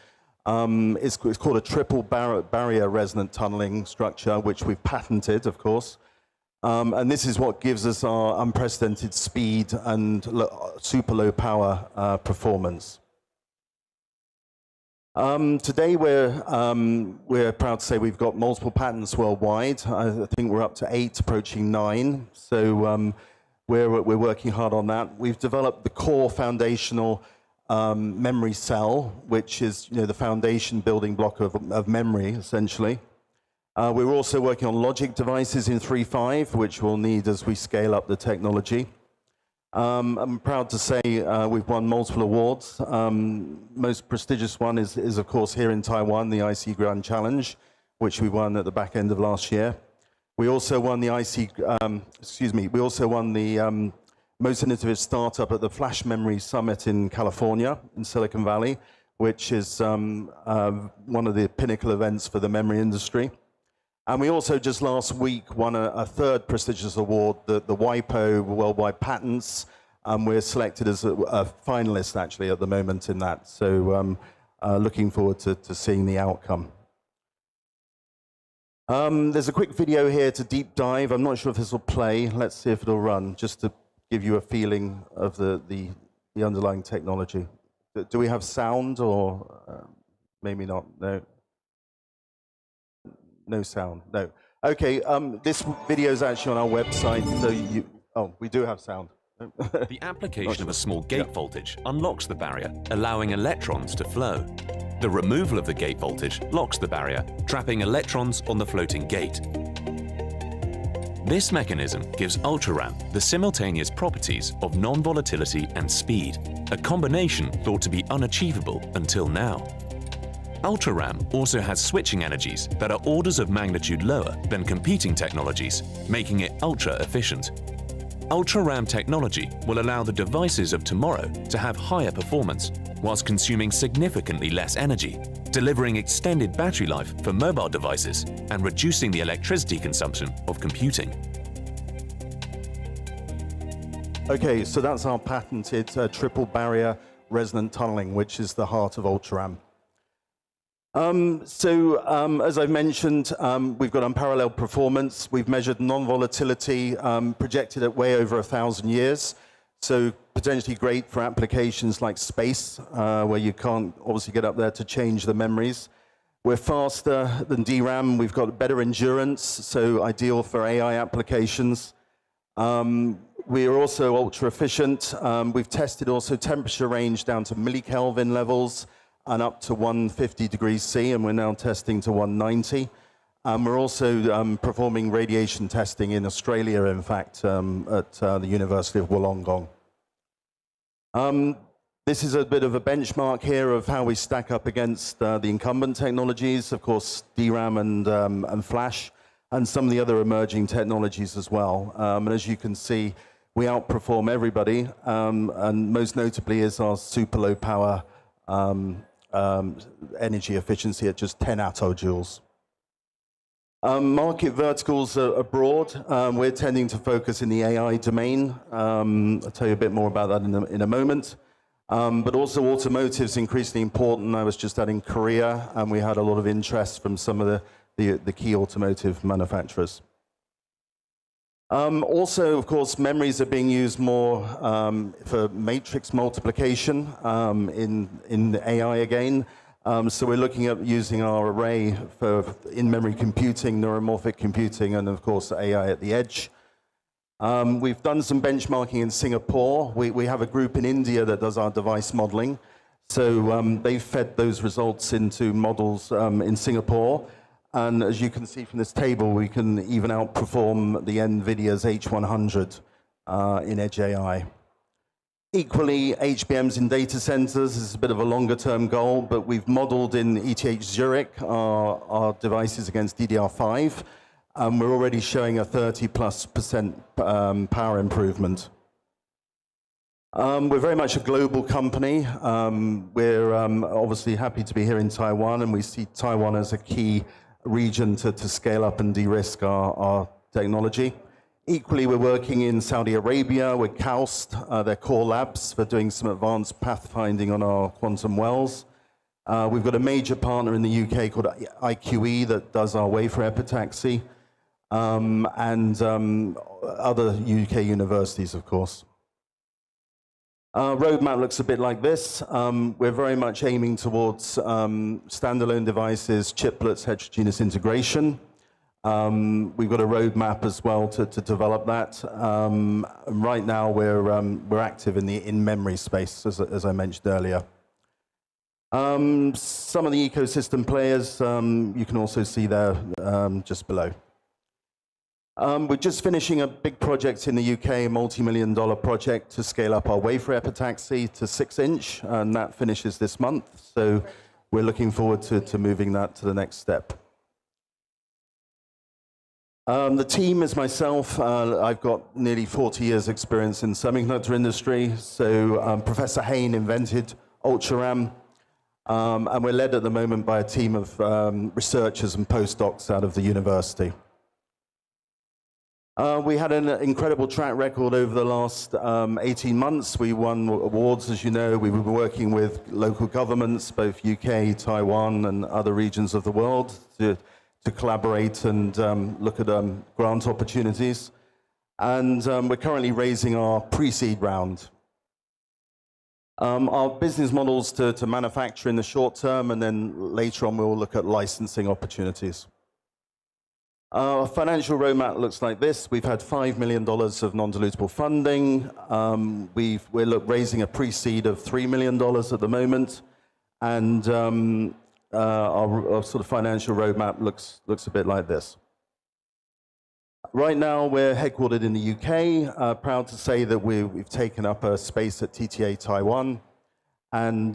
It's called a triple barrier resonant tunneling structure, which we've patented, of course. And this is what gives us our unprecedented speed and super low power performance. Today we're proud to say we've got multiple patents worldwide. I think we're up to 8, approaching 9. So we're working hard on that. We've developed the core foundational memory cell, which is the foundation building block of memory, essentially. We're also working on logic devices in 3.5, which we'll need as we scale up the technology. I'm proud to say we've won multiple awards. Most prestigious one is of course here in Taiwan, the IC Grand Challenge, which we won at the back end of last year. We also won the most innovative startup at the Flash Memory Summit in California, in Silicon Valley, which is one of the pinnacle events for the memory industry. And we also just last week won a third prestigious award, the WIPO Worldwide Patents. We're selected as a finalist actually at the moment in that. So looking forward to seeing the outcome. There's a quick video here to deep dive. I'm not sure if this will play. Let's see if it'll run, just to give you a feeling of the underlying technology. Do we have sound or maybe not? No. No sound, no. Okay, this video is actually on our website, so we do have sound. The application of a small gate voltage unlocks the barrier, allowing electrons to flow. The removal of the gate voltage locks the barrier, trapping electrons on the floating gate. This mechanism gives UltraRAM the simultaneous properties of non-volatility and speed, a combination thought to be unachievable until now. UltraRAM also has switching energies that are orders of magnitude lower than competing technologies, making it ultra-efficient. UltraRAM technology will allow the devices of tomorrow to have higher performance, whilst consuming significantly less energy, delivering extended battery life for mobile devices and reducing the electricity consumption of computing. Okay, so that's our patented triple barrier resonant tunneling, which is the heart of UltraRAM. As I mentioned, we've got unparalleled performance. We've measured non-volatility, projected at way over 1,000 years. So potentially great for applications like space, where you can't obviously get up there to change the memories. We're faster than DRAM. We've got better endurance, so ideal for AI applications. We are also ultra efficient. We've tested also temperature range down to millikelvin levels and up to 150 degrees C, and we're now testing to 190. We're also performing radiation testing in Australia, in fact, at the University of Wollongong. This is a bit of a benchmark here of how we stack up against the incumbent technologies, of course, DRAM and flash, and some of the other emerging technologies as well. And as you can see, we outperform everybody, and most notably is our super low power energy efficiency at just 10 attojoules. Market verticals are broad. We're tending to focus in the AI domain. I'll tell you a bit more about that in a moment. But also automotive is increasingly important. I was just out in Korea, and we had a lot of interest from some of the key automotive manufacturers. Also, of course, memories are being used more for matrix multiplication in AI again. So we're looking at using our array for in-memory computing, neuromorphic computing, and of course AI at the edge. We've done some benchmarking in Singapore. We have a group in India that does our device modeling. So they've fed those results into models in Singapore. And as you can see from this table, we can even outperform the NVIDIA's H100 in Edge AI. Equally, HBMs in data centers is a bit of a longer term goal, but we've modeled in ETH Zurich our devices against DDR5. We're already showing a 30+% power improvement. We're very much a global company. We're obviously happy to be here in Taiwan, and we see Taiwan as a key region to scale up and de-risk our technology. Equally, we're working in Saudi Arabia with KAUST, their core labs, for doing some advanced pathfinding on our quantum wells. We've got a major partner in the UK called IQE that does our wafer epitaxy, and other UK universities, of course. Roadmap looks a bit like this. We're very much aiming towards standalone devices, chiplets, heterogeneous integration. We've got a roadmap as well to develop that. Right now, we're active in the in-memory space, as I mentioned earlier. Some of the ecosystem players you can also see there just below. We're just finishing a big project in the UK, a multi-million-dollar project to scale up our wafer epitaxy to 6-inch, and that finishes this month. So we're looking forward to moving that to the next step. The team is myself. I've got nearly 40 years experience in semiconductor industry. So Professor Hain invented UltraRAM, and we're led at the moment by a team of researchers and postdocs out of the university. We had an incredible track record over the last 18 months. We won awards, as you know. We were working with local governments, both UK, Taiwan, and other regions of the world to collaborate and look at grant opportunities. And we're currently raising our pre-seed round. Our business models to manufacture in the short term, and then later on we'll look at licensing opportunities. Our financial roadmap looks like this. We've had $5 million of non-dilutable funding. We're raising a pre-seed of $3 million at the moment. And our sort of financial roadmap looks a bit like this. Right now, we're headquartered in the UK. Proud to say that we've taken up a space at TTA Taiwan. And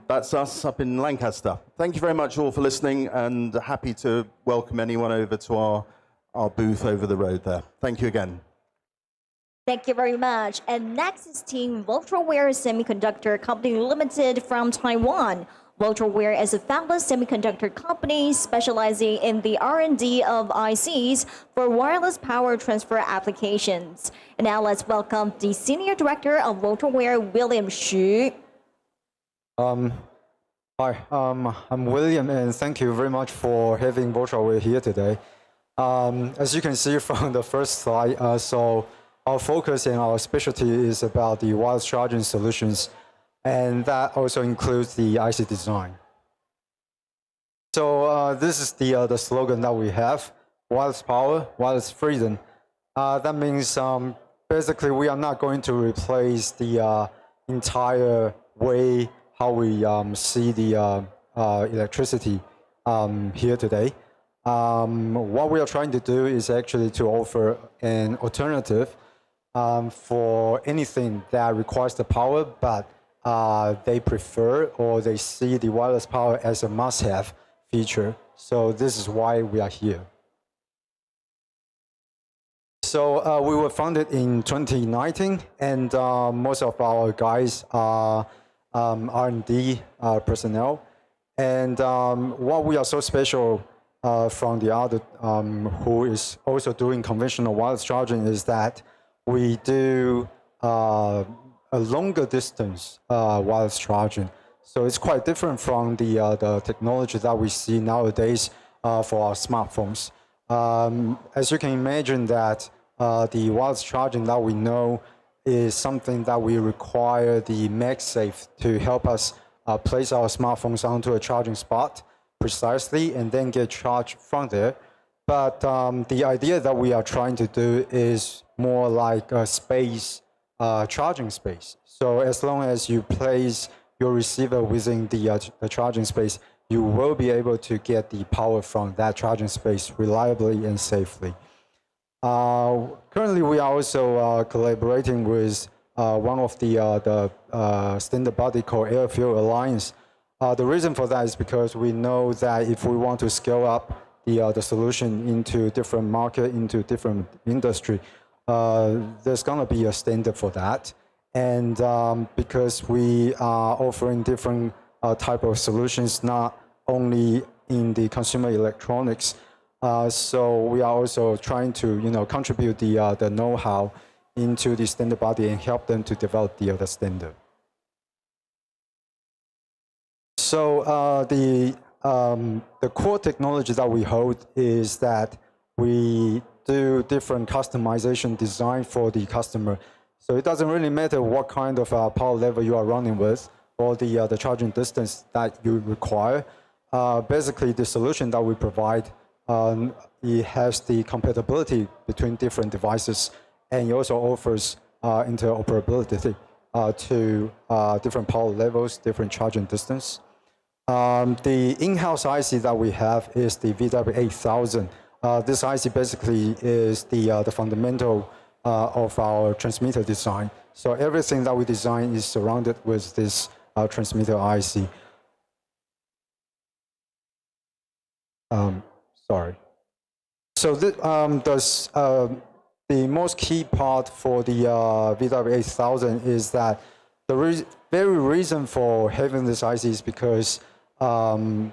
that's us up in Lancaster. Thank you very much all for listening, and happy to welcome anyone over to our booth over the road there. Thank you again. Thank you very much. And next is Team Voltraware Semiconductor Company Limited from Taiwan. Voltraware is a fabless semiconductor company specializing in the R&D of ICs for wireless power transfer applications. And now let's welcome the Senior Director of Voltraware, William Xu. Hi, I'm William, and thank you very much for having Voltraware here today. As you can see from the first slide, so our focus and our specialty is about the wireless charging solutions, and that also includes the IC design. So this is the slogan that we have: wireless power, wireless freedom. That means basically we are not going to replace the entire way how we see the electricity here today. What we are trying to do is actually to offer an alternative for anything that requires the power, but they prefer or they see the wireless power as a must-have feature. So this is why we are here. So we were founded in 2019, and most of our guys are R&D personnel. And what we are so special from the other who is also doing conventional wireless charging is that we do a longer distance wireless charging. So it's quite different from the technology that we see nowadays for our smartphones. As you can imagine that the wireless charging that we know is something that we require the MagSafe to help us place our smartphones onto a charging spot precisely and then get charged from there. But the idea that we are trying to do is more like a space, charging space. So as long as you place your receiver within the charging space, you will be able to get the power from that charging space reliably and safely. Currently, we are also collaborating with one of the standard body called Airfield Alliance. The reason for that is because we know that if we want to scale up the solution into different market, into different industry, there's going to be a standard for that. And because we are offering different type of solutions, not only in the consumer electronics, so we are also trying to contribute the know-how into the standard body and help them to develop the standard. So the core technology that we hold is that we do different customization design for the customer. So it doesn't really matter what kind of power level you are running with or the charging distance that you require. Basically, the solution that we provide, it has the compatibility between different devices, and it also offers interoperability to different power levels, different charging distance. The in-house IC that we have is the VW8000. This IC basically is the fundamental of our transmitter design. So everything that we design is surrounded with this transmitter IC. Sorry. So the most key part for the VW8000 is that the very reason for having this IC is because the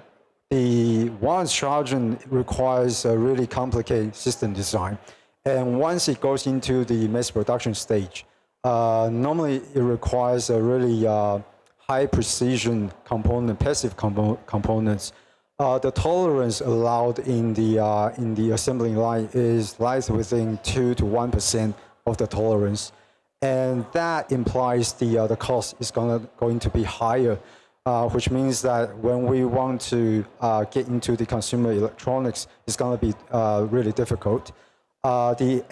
wireless charging requires a really complicated system design. And once it goes into the mass production stage, normally it requires a really high precision component, passive components. The tolerance allowed in the assembly line lies within 2 to 1% of the tolerance, and that implies the cost is going to be higher, which means that when we want to get into the consumer electronics, it's going to be really difficult. The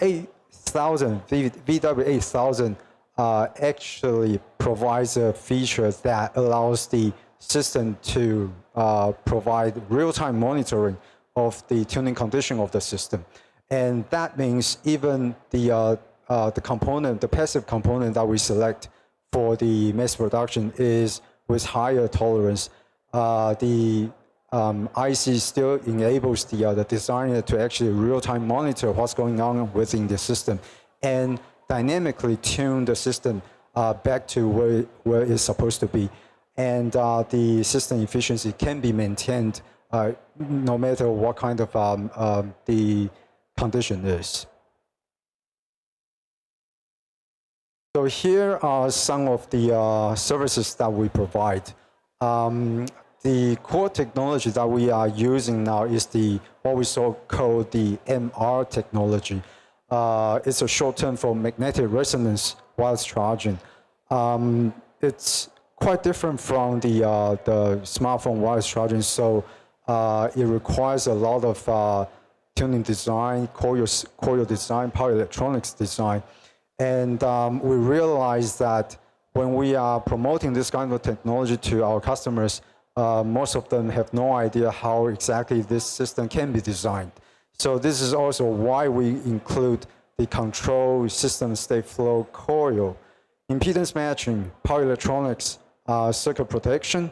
VW8000 actually provides a feature that allows the system to provide real-time monitoring of the tuning condition of the system. And that means even the component, the passive component that we select for the mass production is with higher tolerance. The IC still enables the designer to actually real-time monitor what's going on within the system and dynamically tune the system back to where it's supposed to be. And the system efficiency can be maintained no matter what kind of the condition is. So here are some of the services that we provide. The core technology that we are using now is what we call the MR technology. It's a short term for magnetic resonance wireless charging. It's quite different from the smartphone wireless charging, so it requires a lot of tuning design, coil design, power electronics design. And we realize that when we are promoting this kind of technology to our customers, most of them have no idea how exactly this system can be designed. So this is also why we include the control system state flow coil, impedance matching, power electronics, circuit protection,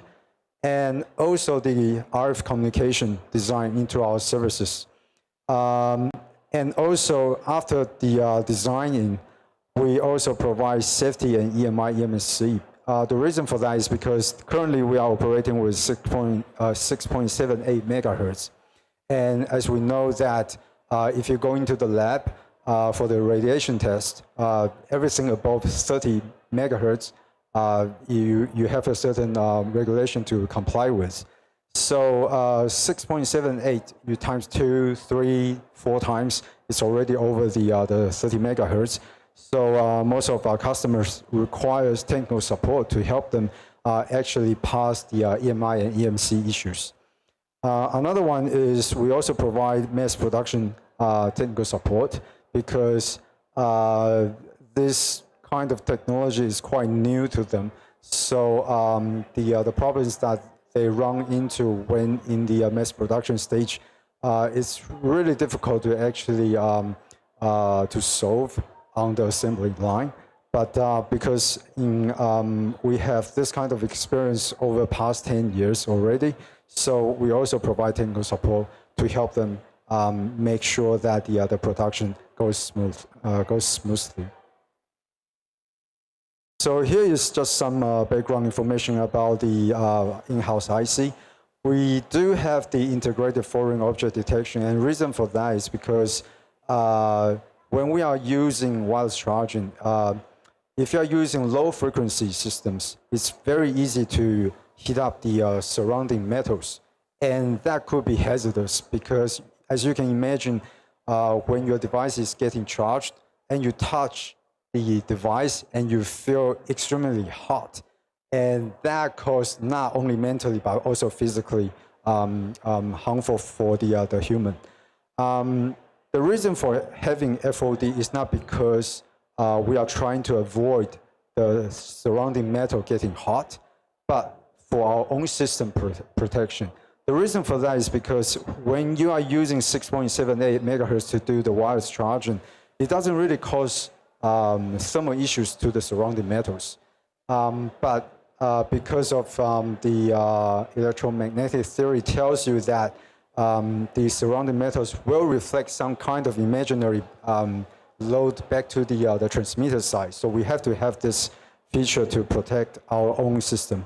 and also the RF communication design into our services. And also after the designing, we also provide safety and EMI, EMSC. The reason for that is because currently we are operating with 6.78 megahertz. And as we know that if you go into the lab for the radiation test, everything above 30 megahertz, you have a certain regulation to comply with. So 6.78, you times 2, 3, 4 times, it's already over the 30 megahertz. So most of our customers requires technical support to help them actually pass the EMI and EMC issues. Another one is we also provide mass production technical support because this kind of technology is quite new to them. So the problems that they run into when in the mass production stage, it's really difficult to actually to solve on the assembly line. But because we have this kind of experience over the past 10 years already, so we also provide technical support to help them make sure that the production goes smoothly. So here is just some background information about the in-house IC. We do have the integrated foreign object detection, and the reason for that is because when we are using wireless charging, if you are using low frequency systems, it's very easy to heat up the surrounding metals. And that could be hazardous because, as you can imagine, when your device is getting charged and you touch the device and you feel extremely hot, and that causes not only mentally but also physically harmful for the human. The reason for having FOD is not because we are trying to avoid the surrounding metal getting hot, but for our own system protection. The reason for that is because when you are using 6.78 megahertz to do the wireless charging, it doesn't really cause thermal issues to the surrounding metals. But because of the electromagnetic theory tells you that the surrounding metals will reflect some kind of imaginary load back to the transmitter side. So we have to have this feature to protect our own system.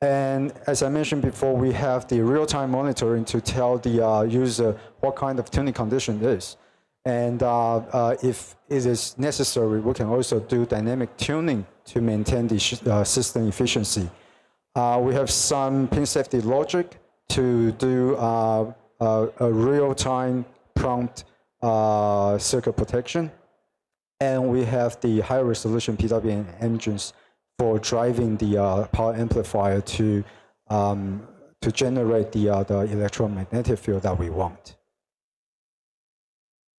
And as I mentioned before, we have the real-time monitoring to tell the user what kind of tuning condition it is. And if it is necessary, we can also do dynamic tuning to maintain the system efficiency. We have some pin safety logic to do a real-time prompt circuit protection. And we have the high-resolution PWM engines for driving the power amplifier to generate the electromagnetic field that we want.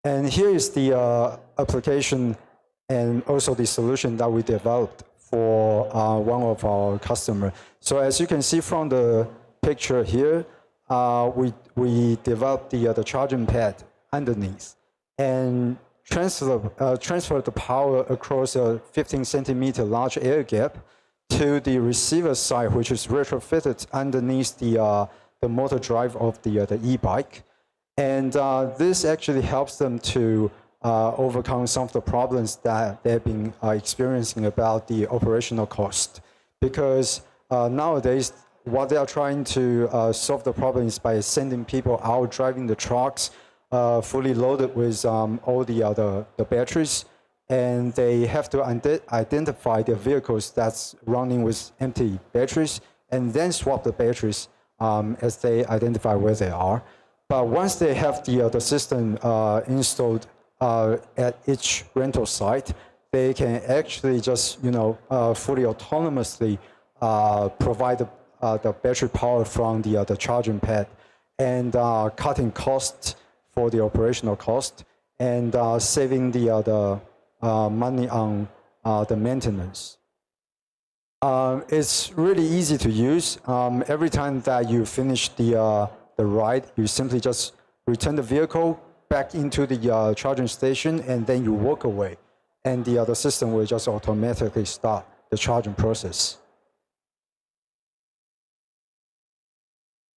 And here is the application and also the solution that we developed for one of our customers. So as you can see from the picture here, we developed the charging pad underneath and transfer the power across a 15 centimeter large air gap to the receiver side, which is retrofitted underneath the motor drive of the e-bike. And this actually helps them to overcome some of the problems that they've been experiencing about the operational cost. Because nowadays, what they are trying to solve the problem is by sending people out driving the trucks fully loaded with all the batteries, and they have to identify the vehicles that's running with empty batteries, and then swap the batteries as they identify where they are. But once they have the system installed at each rental site, they can actually just fully autonomously provide the battery power from the charging pad, and cutting costs for the operational cost, and saving the money on the maintenance. It's really easy to use. Every time that you finish the ride, you simply just return the vehicle back into the charging station, and then you walk away, and the system will just automatically start the charging process.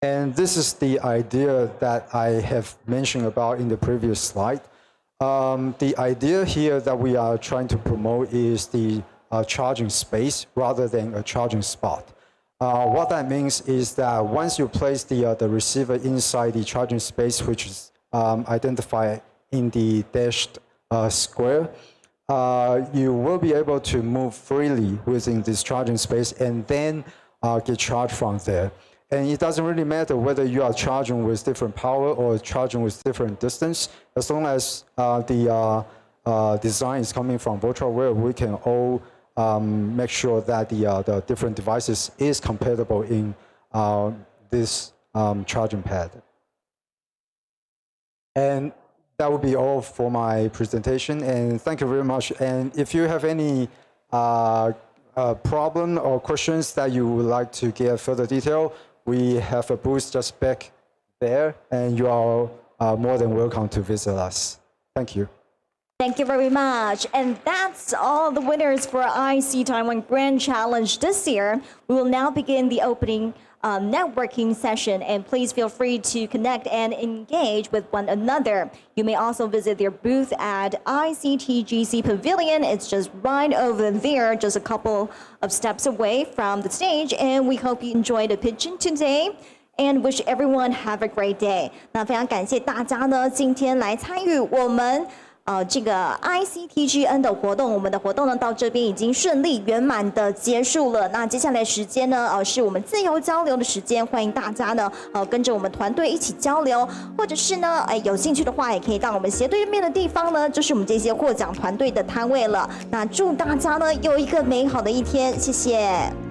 And this is the idea that I have mentioned about in the previous slide. The idea here that we are trying to promote is the charging space rather than a charging spot. What that means is that once you place the receiver inside the charging space, which is identified in the dashed square, you will be able to move freely within this charging space and then get charged from there. And it doesn't really matter whether you are charging with different power or charging with different distance. As long as the design is coming from Voltraware, we can all make sure that the different devices is compatible in this charging pad. And that would be all for my presentation, and thank you very much. And if you have any problem or questions that you would like to get further detail, we have a booth just back there, and you are more than welcome to visit us. Thank you. Thank you very much. And that's all the winners for IC Taiwan Grand Challenge this year. We will now begin the opening networking session, and please feel free to connect and engage with one another. You may also visit their booth at ICTGC Pavilion. It's just right over there, just a couple of steps away from the stage, and we hope you enjoyed the pitching today and wish everyone have a great day. 那非常感谢大家呢，今天来参与我们这个 ICTGN 的活动，我们的活动呢到这边已经顺利圆满的结束了。那接下来时间呢，是我们自由交流的时间，欢迎大家呢，跟着我们团队一起交流，或者是呢，有兴趣的话，也可以到我们斜对面的地方呢，就是我们这些获奖团队的摊位了。那祝大家呢有一个美好的一天，谢谢。